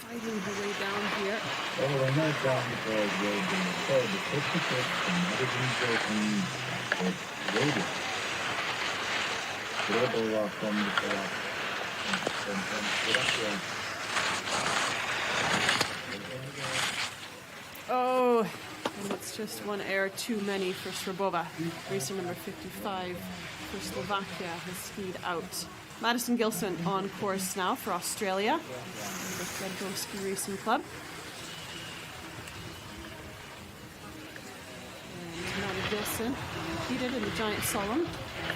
fighting her way down here. Oh, and it's just one error too many for Shrobova. Racer number 55 for Slovakia has skied out. Madison Gilson on course now for Australia, the Threadgill Ski Racing Club. And Maddie Gilson competed in the Giant Slalom,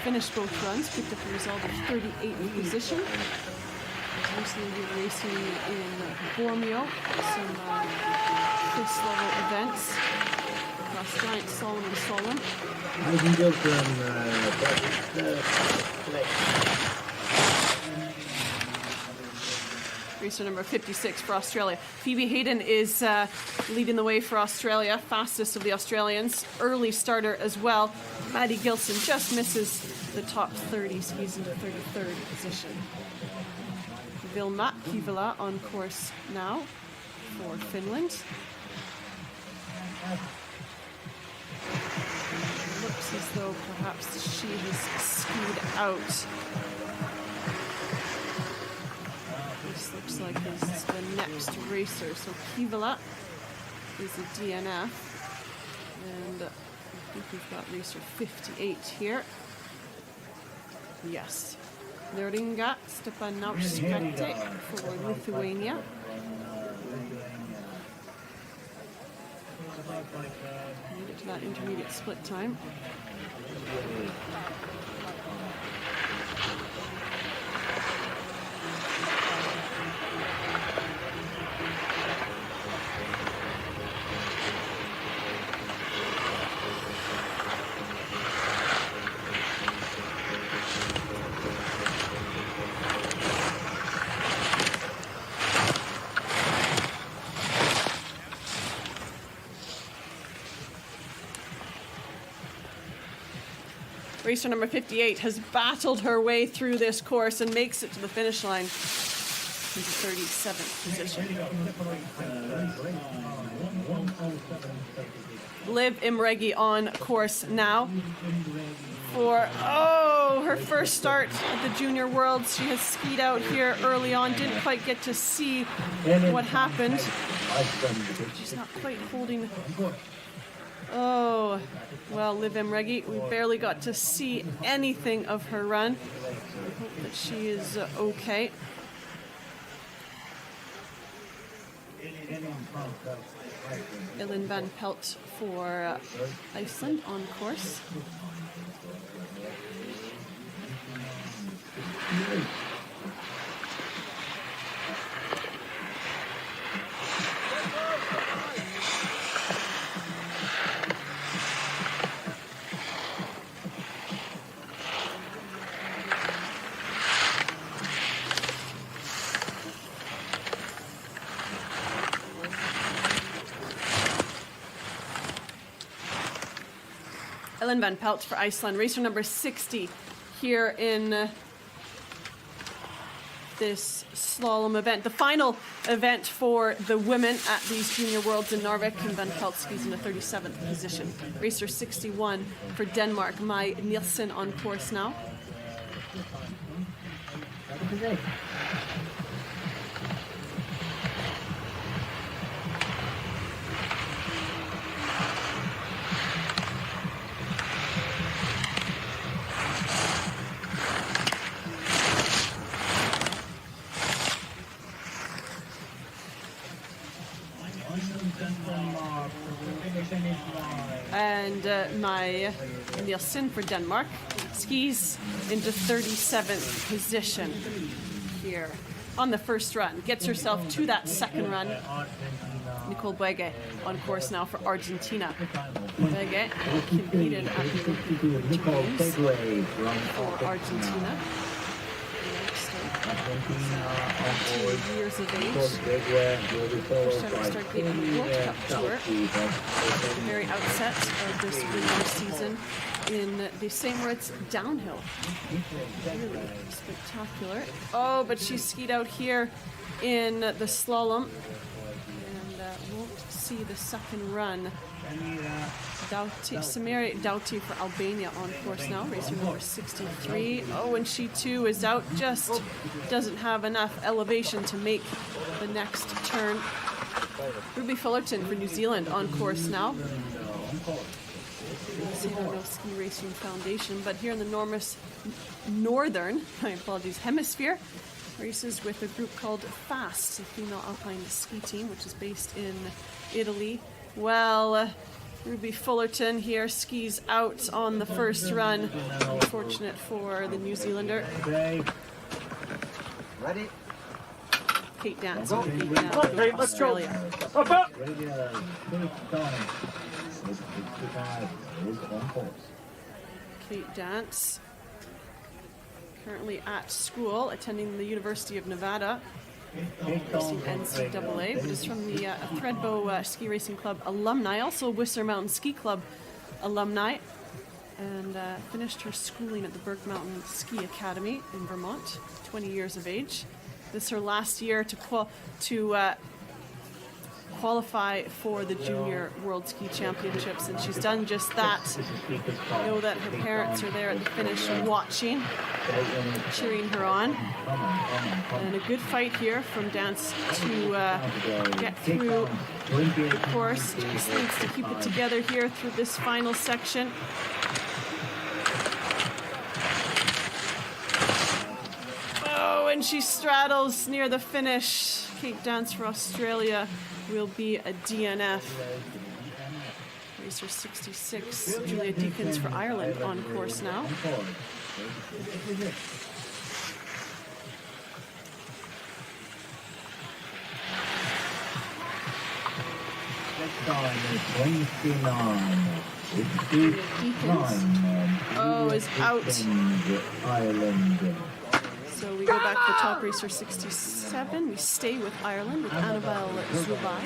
finished both runs, picked up a result of 38th position. Recently been racing in Bormio, some FIS level events across Giant Slalom and Slalom. Madison Gilson, Racer number 56 for Australia. Phoebe Hayden is leading the way for Australia, fastest of the Australians. Early starter as well. Maddie Gilson just misses the top 30, skis into 33rd position. Vilma Kivala on course now for Finland. Looks as though perhaps she has skied out. This looks like is the next racer. So Kivala is a DNF. And I think we've got racer 58 here. Yes. Noringa Stepanauskaite for Lithuania. Made it to that intermediate split time. Racer number 58 has battled her way through this course and makes it to the finish line into 37th position. Liv Imregi on course now for, her first start at the Junior Worlds. She has skied out here early on, didn't quite get to see what happened. She's not quite holding. Oh, well, Liv Imregi, we barely got to see anything of her run. I hope that she is okay. Ellen Van Pelt for Iceland on course. Ellen Van Pelt for Iceland, racer number 60 here in this slalom event. The final event for the women at these Junior Worlds in Narvik, and Van Pelt skis in the 37th position. Racer 61 for Denmark, Mai Nielsen on course now. And Mai Nielsen for Denmark skis into 37th position here on the first run. Gets herself to that second run. Nicole Bege on course now for Argentina. Bege competed at the Games for Argentina. 2 years of age. First time we start getting the World Cup tour. At the very outset of this winter season in the St. Moritz downhill. Really spectacular. Oh, but she skied out here in the slalom and won't see the second run. Samira Doughty for Albania on course now, racer number 63. Oh, and she too is out, just doesn't have enough elevation to make the next turn. Ruby Fullerton for New Zealand on course now. No Ski Racing Foundation, but here in the northern hemisphere, races with a group called FAST, the female alpine ski team, which is based in Italy. Well, Ruby Fullerton here skis out on the first run. Unfortunate for the New Zealander. Ready? Kate Dance for Australia. Kate Dance, currently at school, attending the University of Nevada. racing NCAA, but is from the Threadbow Ski Racing Club alumni, also Whistler Mountain Ski Club alumni, and finished her schooling at the Burke Mountain Ski Academy in Vermont, 20 years of age. This is her last year to qualify for the Junior World Ski Championships, and she's done just that. I know that her parents are there at the finish watching, cheering her on. And a good fight here from Dance to get through the course. Just needs to keep it together here through this final section. Oh, and she straddles near the finish. Kate Dance for Australia will be a DNF. Racer 66, Julia Deakins for Ireland on course now. Oh, is out. So we go back to the top racer 67. We stay with Ireland with Annabelle Zubai.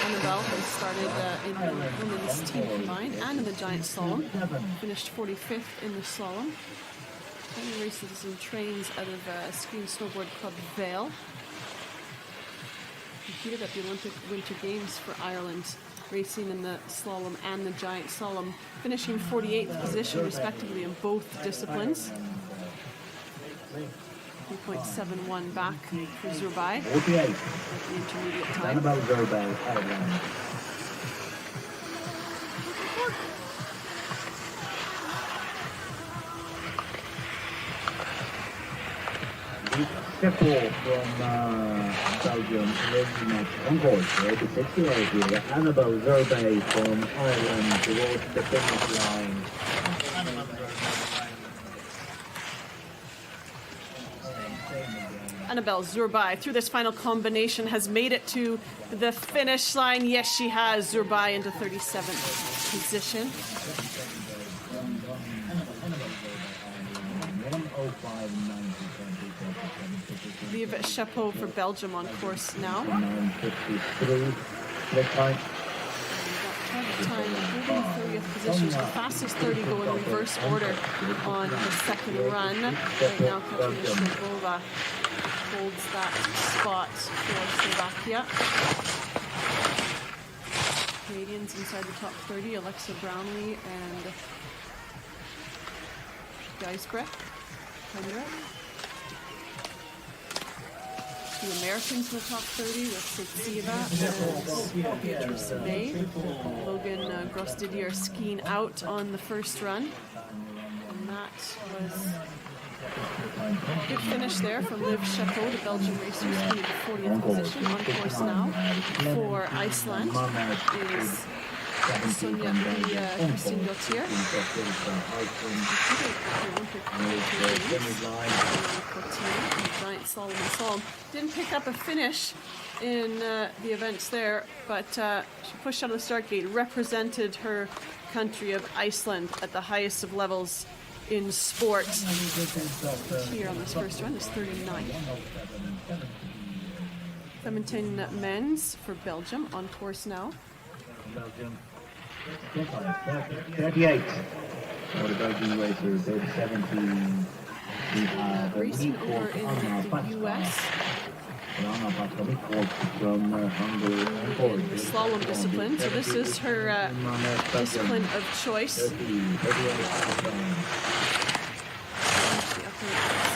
Annabelle has started in the women's team combined and in the giant slalom. Finished 45th in the slalom. She races and trains out of Ski and Snowboard Club Vale. Competed at the Olympic Winter Games for Ireland, racing in the slalom and the giant slalom, finishing 48th position respectively in both disciplines. 3.71 back for Zubai. 48. At the intermediate time. Annabelle Zubai, Ireland. Step four from Belgium, on course, 68 here. Annabelle Zubai from Ireland towards the finish line. Annabelle Zubai, through this final combination, has made it to the finish line. Yes, she has. Zubai into 37th position. Liv Chapeau for Belgium on course now. 9:53. Time. Time holding 30th position. The fastest 30 go in reverse order on the second run. Right now, Katarina Shlagova holds that spot for Slovakia. Canadians inside the top 30, Alexa Brownlee and Geisbrecht. Two Americans in the top 30 with Sitsiva and Beatrice May. Logan Gross-Didier skiing out on the first run. And that was a good finish there from Liv Chapeau, the Belgian racer, skiing at the 40th position. On course now for Iceland is Sonia Christine Gauthier. Giant slalom and slalom. Didn't pick up a finish in the events there, but she pushed out of the start gate, represented her country of Iceland at the highest of levels in sport. Here on this first run is 39. 17 men's for Belgium on course now. Belgium. 38. For the Belgian racers, they're 17. We have Racing over in the US. From Hungary. In the slalom discipline. So this is her discipline of choice.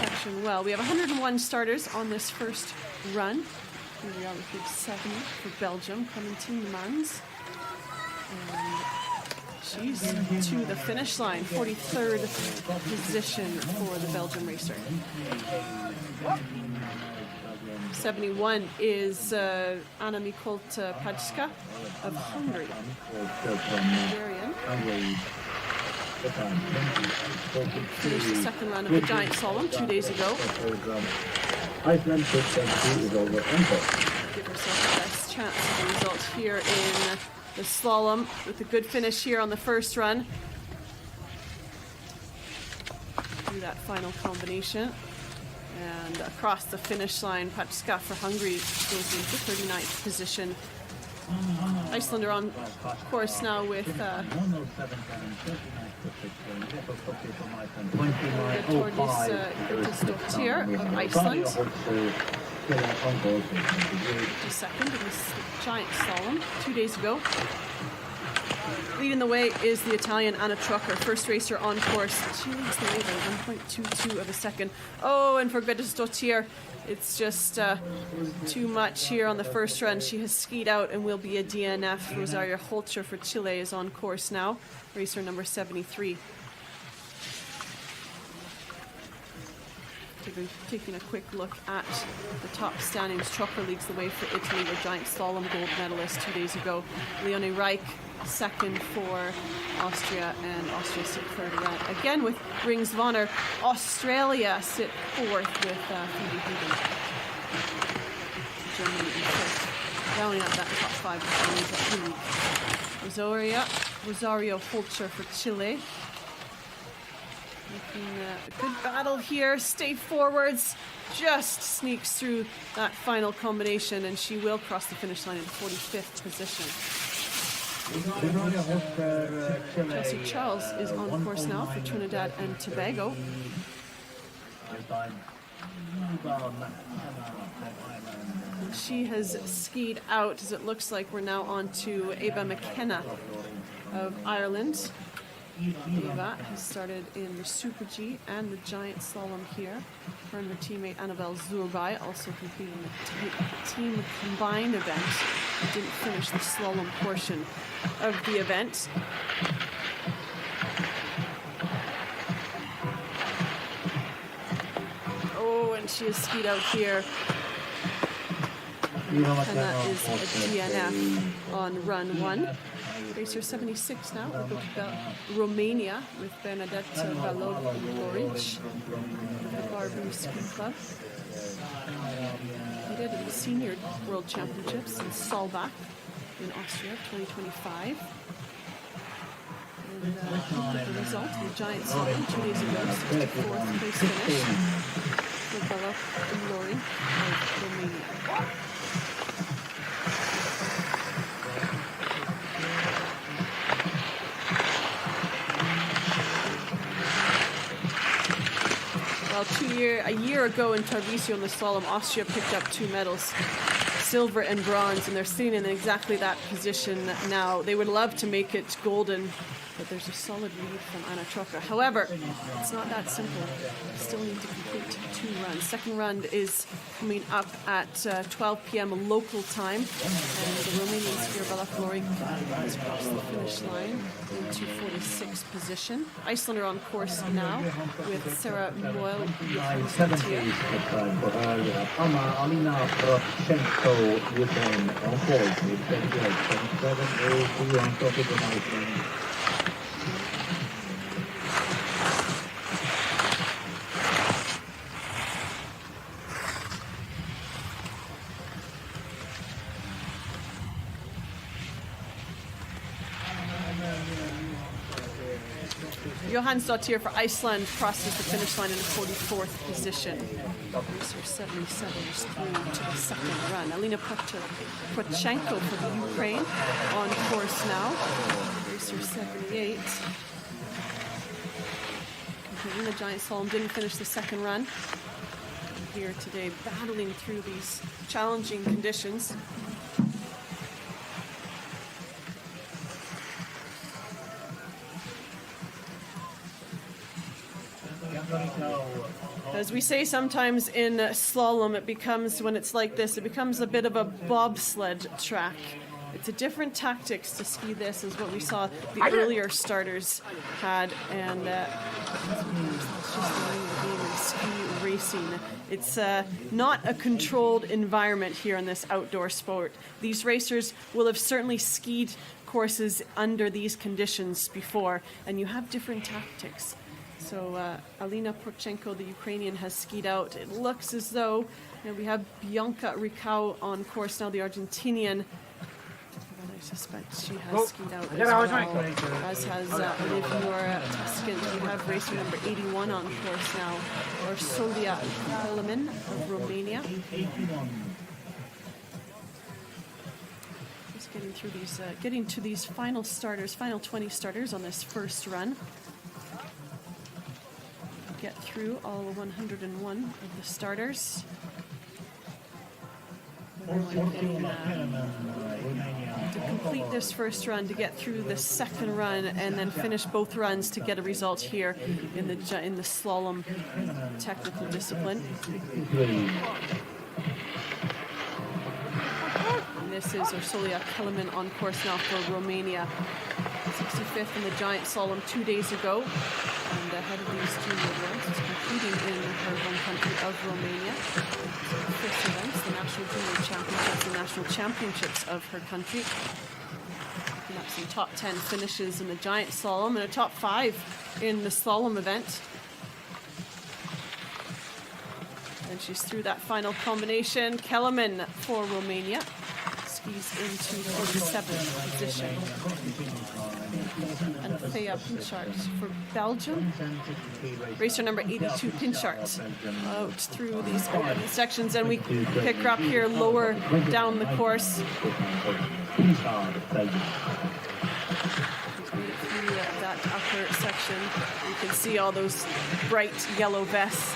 Section well. We have 101 starters on this first run. Here we are with group 70 for Belgium, Clementine Mans. And she's to the finish line, 43rd position for the Belgian racer. 71 is Anna Mikolta Pajska of Hungary. Hungarian. Finished the second round of the giant slalom 2 days ago. Iceland is over. Give herself the best chance of the result here in the slalom with a good finish here on the first run. Do that final combination. And across the finish line, Paczka for Hungary goes into 39th position. Icelander on course now with Gertordis of Iceland. Second in this giant slalom 2 days ago. Leading the way is the Italian Anna Trucker, first racer on course. She leads the way by 1.22 of a second. Oh, and for Gertordis, it's just too much here on the first run. She has skied out and will be a DNF. Rosario Holcher for Chile is on course now, racer number 73. Taking a quick look at the top standings. Trucker leads the way for Italy, a giant slalom gold medalist 2 days ago. Leonie Reich second for Austria, and Austria sit third again with Rings Vonner. Australia sit fourth with Phoebe Hagen. Germany in fifth. Rounding out that top five with Rosario Holcher for Chile. Making a good battle here. Stay forwards. Just sneaks through that final combination, and she will cross the finish line in 45th position. Chelsea Charles is on course now for Trinidad and Tobago. And she has skied out, as it looks like we're now on to Eva McKenna of Ireland. Eva has started in the Super G and the giant slalom here. Her and her teammate Annabelle Zurbai also completing the team combined event. Didn't finish the slalom portion of the event. Oh, and she has skied out here. And that is a DNF on run one. Racer 76 now. We'll go to Romania with Bernadette Valog-Loric of the Barbu Ski Club. He did at the Senior World Championships in Saalbach in Austria 2025. And the result of the giant slalom 2 days ago, 64th place finish for Valog-Loric of Romania. Well, a year ago in Tarvisio in the slalom, Austria picked up 2 medals, silver and bronze, and they're sitting in exactly that position now. They would love to make it golden, but there's a solid lead from Anna Trucker. However, it's not that simple. You still need to complete 2 runs. Second run is coming up at 12 p.m. local time, and the Romanian skier Valak-Loric has crossed the finish line into 46th position. Icelander on course now with Sarah Moyle. Alina Prochenko Ukraine on course with 28.7 on top of the Iceland. Johansdottir for Iceland crosses the finish line in the 44th position. Racer 77 is through to the second run. Alina Prochenko for the Ukraine on course now. Racer 78. Completing the giant slalom, didn't finish the second run. And here today, battling through these challenging conditions. As we say sometimes in slalom, it becomes, when it's like this, it becomes a bit of a bobsled track. It's a different tactics to ski this as what we saw the earlier starters had, and it's just the name of the game in ski racing. It's not a controlled environment here in this outdoor sport. These racers will have certainly skied courses under these conditions before, and you have different tactics. So Alina Prochenko, the Ukrainian, has skied out. It looks as though we have Bianca Ricau on course now, the Argentinian. I suspect she has skied out as well, as has Olivia Tuscan. We have racer number 81 on course now, Orsolia Kelemen of Romania. Just getting to these final 20 starters on this first run. Get through all 101 of the starters. To complete this first run, to get through the second run, and then finish both runs to get a result here in the slalom technical discipline. And this is Orsolia Kelemen on course now for Romania. 65th in the giant slalom 2 days ago, and ahead of these junior runs, is competing in her home country of Romania. Fifth events, the national junior championships, the national championships of her country. Picking up some top 10 finishes in the giant slalom and a top 5 in the slalom event. And she's through that final combination. Kelemen for Romania skis into 47th position. And Thea Pinchard for Belgium. Racer number 82, Pinchard, out through these open sections, and we pick her up here lower down the course. That upper section, you can see all those bright yellow vests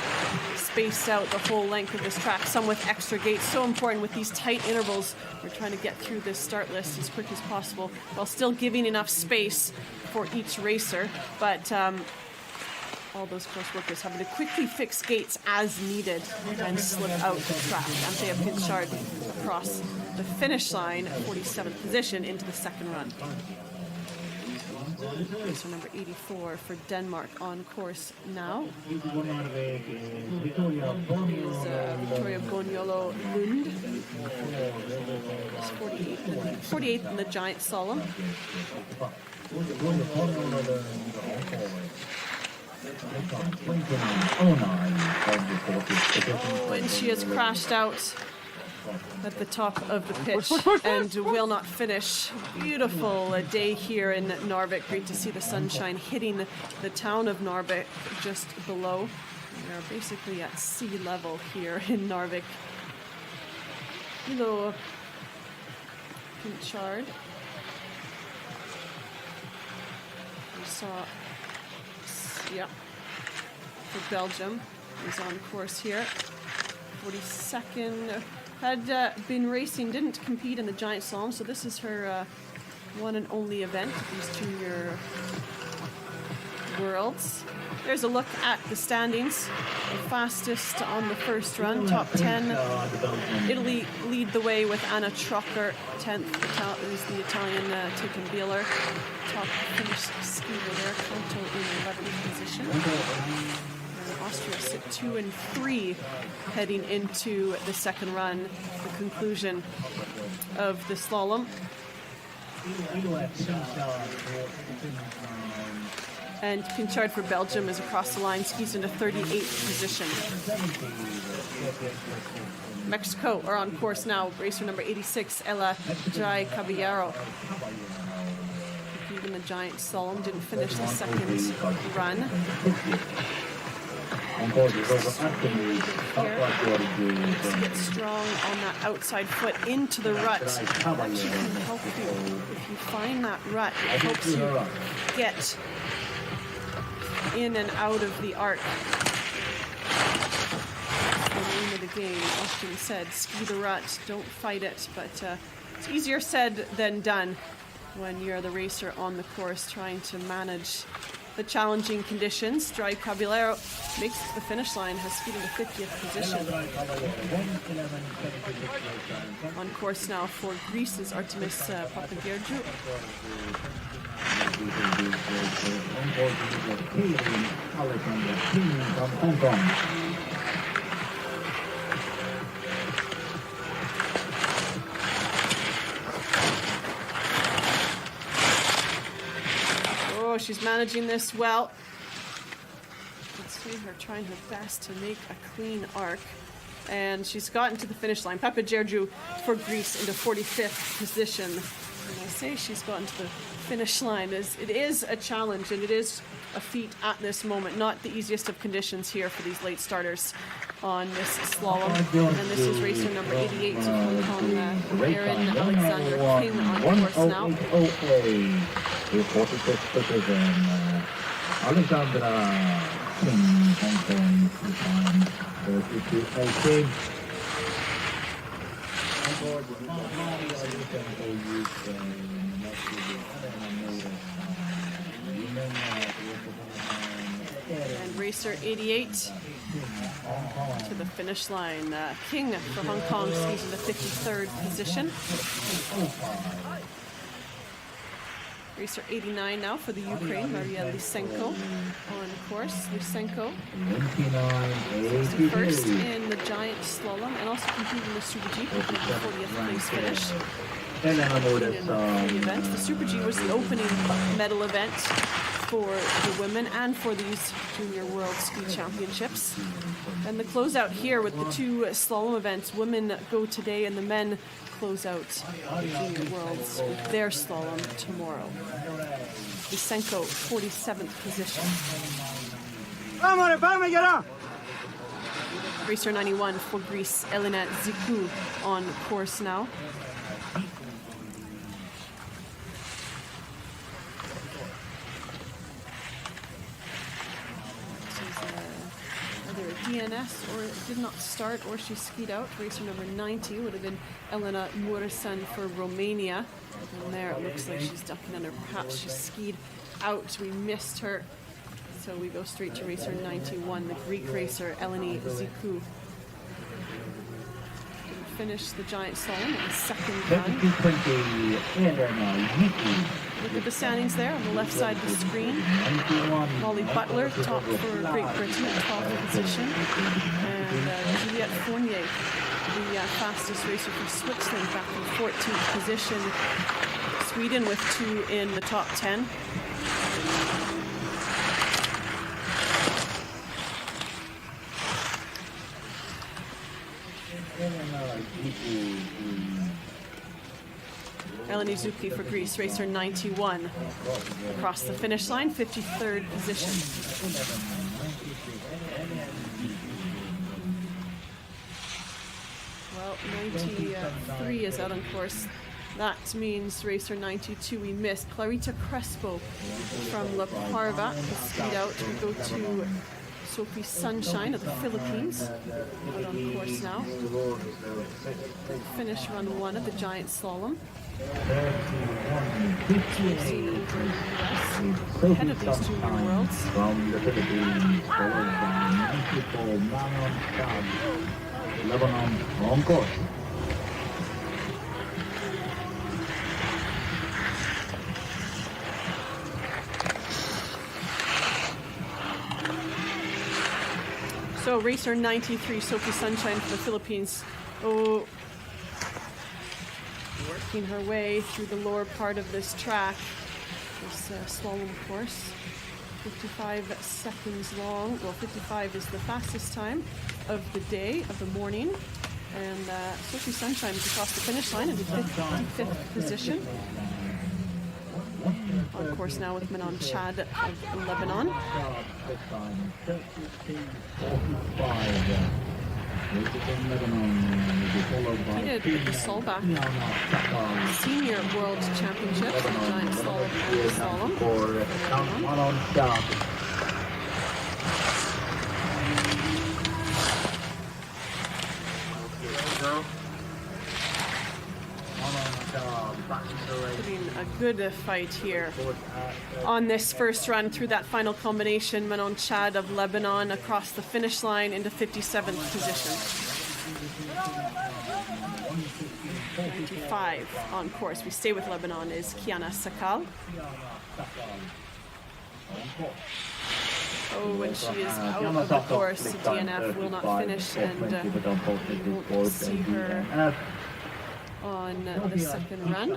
spaced out the whole length of this track, some with extra gates. So important with these tight intervals. We're trying to get through this start list as quick as possible while still giving enough space for each racer. But all those course workers having to quickly fix gates as needed and slip out the track. Anthea Pinchard across the finish line, 47th position into the second run. Racer number 84 for Denmark on course now. Is Victoria Boniolo Lund. 48th in the giant slalom. Oh, and she has crashed out at the top of the pitch and will not finish. Beautiful day here in Narvik. Great to see the sunshine hitting the town of Narvik just below. We are basically at sea level here in Narvik. Hello, Pinchard. We saw, yeah, for Belgium. He's on course here. 42nd. Had been racing, didn't compete in the giant slalom, so this is her one and only event at these junior worlds. There's a look at the standings. The fastest on the first run, top 10. Italy lead the way with Anna Trocker. 10th is the Italian Titan Bieler. Top Finnish skier there, Kanto in 11th position. Austria sit 2 and 3 heading into the second run, the conclusion of the slalom. And Pinchard for Belgium is across the line, skis into 38th position. Mexico are on course now. Racer number 86, Ella Jai Caballero. Even the giant slalom didn't finish the second run. Here, just get strong on that outside foot into the rut. That actually can help you. If you find that rut, it helps you get in and out of the arc. The name of the game, Austin said, ski the rut, don't fight it. But it's easier said than done when you're the racer on the course trying to manage the challenging conditions. Jai Caballero makes the finish line, has skied in the 50th position. On course now for Greece is Artemis Papageorgiou. Oh, she's managing this well. You can see her trying her best to make a clean arc. And she's gotten to the finish line. Papageorgiou for Greece into 45th position. I say she's gotten to the finish line. It is a challenge, and it is a feat at this moment. Not the easiest of conditions here for these late starters on this slalom. And this is racer number 88 of Hong Kong, Erin Alexander King on course now. 46 position. Alexandra King, Hong Kong, time 32.18. And racer 88 to the finish line. King for Hong Kong skis in the 53rd position. Racer 89 now for the Ukraine, Maria Lysenko on course. Lysenko first in the giant slalom and also competing in the Super G, 40th place finish. In the event. The Super G was the opening medal event for the women and for these Junior World Ski Championships. And the closeout here with the two slalom events, women go today and the men close out the Junior Worlds with their slalom tomorrow. Lysenko, 47th position. Racer 91 for Greece, Elena Ziku on course now. Either a DNS or it did not start or she skied out. Racer number 90 would have been Elena Muresan for Romania. And there it looks like she's ducking under. Perhaps she skied out. We missed her. So we go straight to racer 91, the Greek racer Eleni Ziku. Didn't finish the giant slalom on the second run. Look at the standings there on the left side of the screen. Molly Butler, top for Great Britain at 12th position. And Juliette Fournier, the fastest racer for Switzerland, back in 14th position. Sweden with two in the top 10. Eleni Zuki for Greece, racer 91. Across the finish line, 53rd position. Well, 93 is out on course. That means racer 92 we missed. Clarita Crespo from La Parva has skied out. We go to Sophie Sunshine of the Philippines, out on course now. Finish run one of the giant slalom. Ahead of these Junior Worlds. From the Philippines, followed by 94 Manon Chad, Lebanon on course. So racer 93, Sophie Sunshine from the Philippines. Oh, working her way through the lower part of this track, this slalom course. 55 seconds long. Well, 55 is the fastest time of the day, of the morning. And Sophie Sunshine is across the finish line in the 55th position. On course now with Manon Chad of Lebanon. Competed at the Solbach Senior World Championship, the giant slalom and the slalom. Putting a good fight here on this first run through that final combination. Manon Chad of Lebanon across the finish line into 57th position. 95 on course. We stay with Lebanon is Kiana Sakal. Oh, when she is out of the course, the DNF will not finish, and we won't see her on the second run.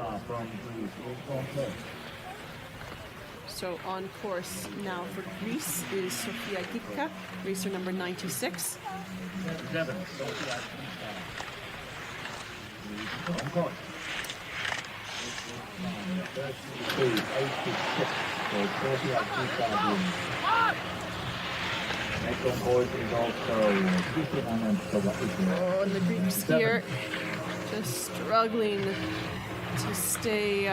So on course now for Greece is Sofia Gipka, racer number 96. 32.86 for Sofia Gita. Next on board is also Christina Nemtsova. Oh, and the Greek skier just struggling to stay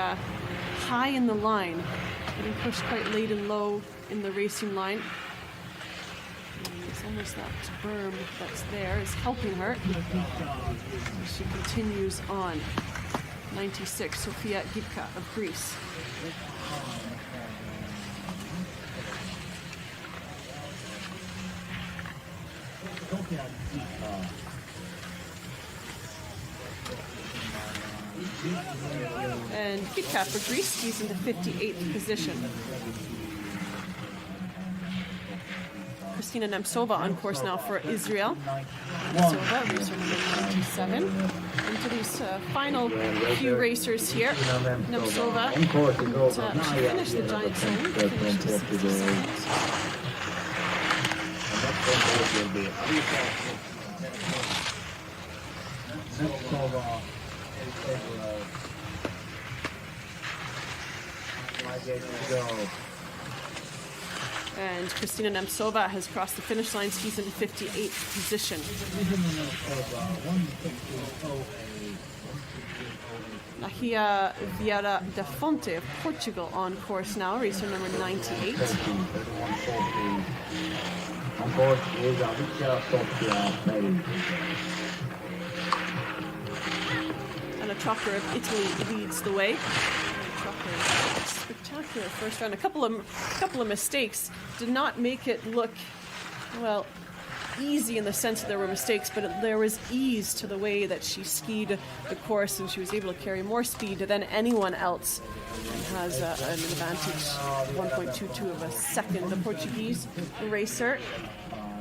high in the line, getting pushed quite late and low in the racing line. And it's almost that berm that's there is helping her. As she continues on. 96, Sofia Gipka of Greece. And Gipka for Greece, he's in the 58th position. Kristina Nemtsova on course now for Israel. Nemtsova, racer number 97. Into these final few racers here. Nemtsova she finished the giant slalom, finished the 62nd. And Kristina Nemtsova has crossed the finish line. She's in 58th position. Lahia Vieira da Fonte of Portugal on course now, racer number 98. On course is Alicia Sofia Perry. And a trucker of Italy leads the way. Trucker, spectacular first round. A couple of mistakes did not make it look, well, easy in the sense that there were mistakes, but there was ease to the way that she skied the course, and she was able to carry more speed than anyone else and has an advantage 1.22 of a second. The Portuguese racer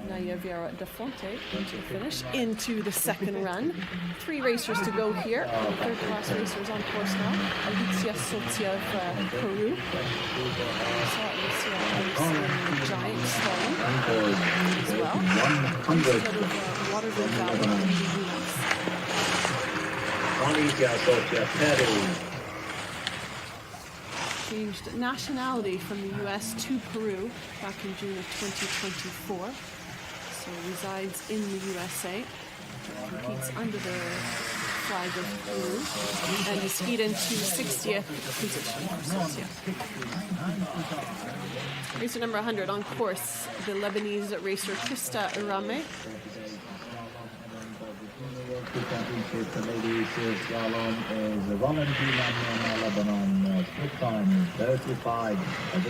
Lahia Vieira da Fonte into the finish, into the second run. 3 racers to go here. Third class racers on course now. Alicia Sotia of Peru. Saw Alicia race in giant slalom as well. Instead of Waterville Valley in the US. Alicia Sofia Perry. Changed nationality from the US to Peru back in June of 2024. So resides in the USA, competes under the flag of Peru, and is skied into 60th position for Sotia. Racer number 100 on course, the Lebanese racer Krista Rame. The ladies slalom is Valentina Lebanon, split time 35.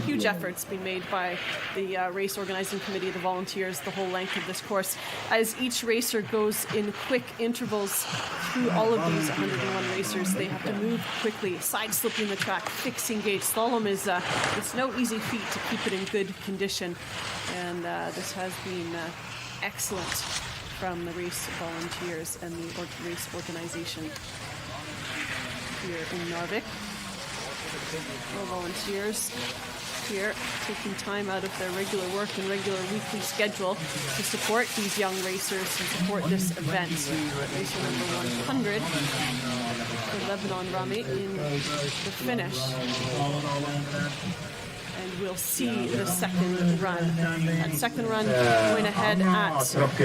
Huge efforts being made by the race organizing committee, the volunteers, the whole length of this course, as each racer goes in quick intervals through all of these 101 racers. They have to move quickly, side slipping the track, fixing gate. Slalom is it's no easy feat to keep it in good condition, and this has been excellent from the race volunteers and the race organization here in Narvik. All volunteers here taking time out of their regular work and regular weekly schedule to support these young racers and support this event. Racer number 100 for Lebanon Rami in the finish. And we'll see the second run. That second run going ahead at 12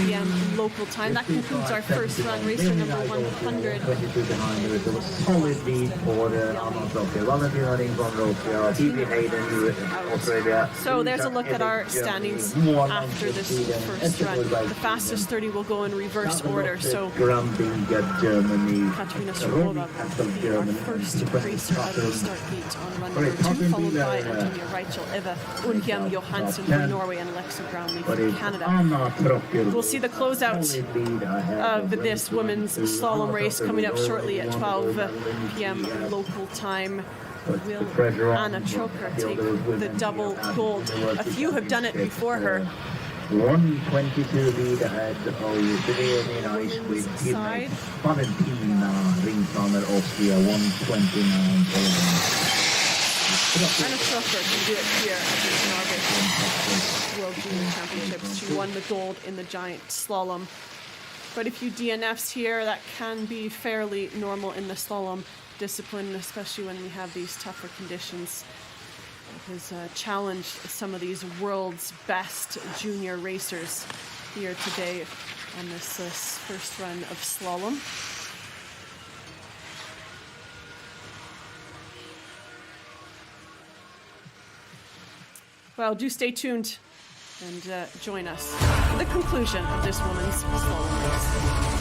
p.m. local time. That concludes our first run, racer number 100. Solid lead for Anna Sofia. Valentina Ring from Russia, TV Hayden, Australia. So there's a look at our standings after this first run. The fastest 30 will go in reverse order. So Germany. Katarina Sorova will be our first racer out of the start gate on run number 2, followed by Antonia Reichel, Eva Undhjem Johansson from Norway, and Alexa Brownlee from Canada. We'll see the closeout of this women's slalom race coming up shortly at 12 p.m. local time. Will Anna Troker take the double gold? A few have done it before her. 122 lead ahead of Slovenia with teammate Valentina Ringplaner, Austria, 129. Anna Troker can do it here at the Narvik World Junior Championships. She won the gold in the giant slalom. But a few DNFs here, that can be fairly normal in the slalom discipline, especially when we have these tougher conditions. Has challenged some of these world's best junior racers here today on this first run of slalom. Well, do stay tuned and join us for the conclusion of this women's slalom race.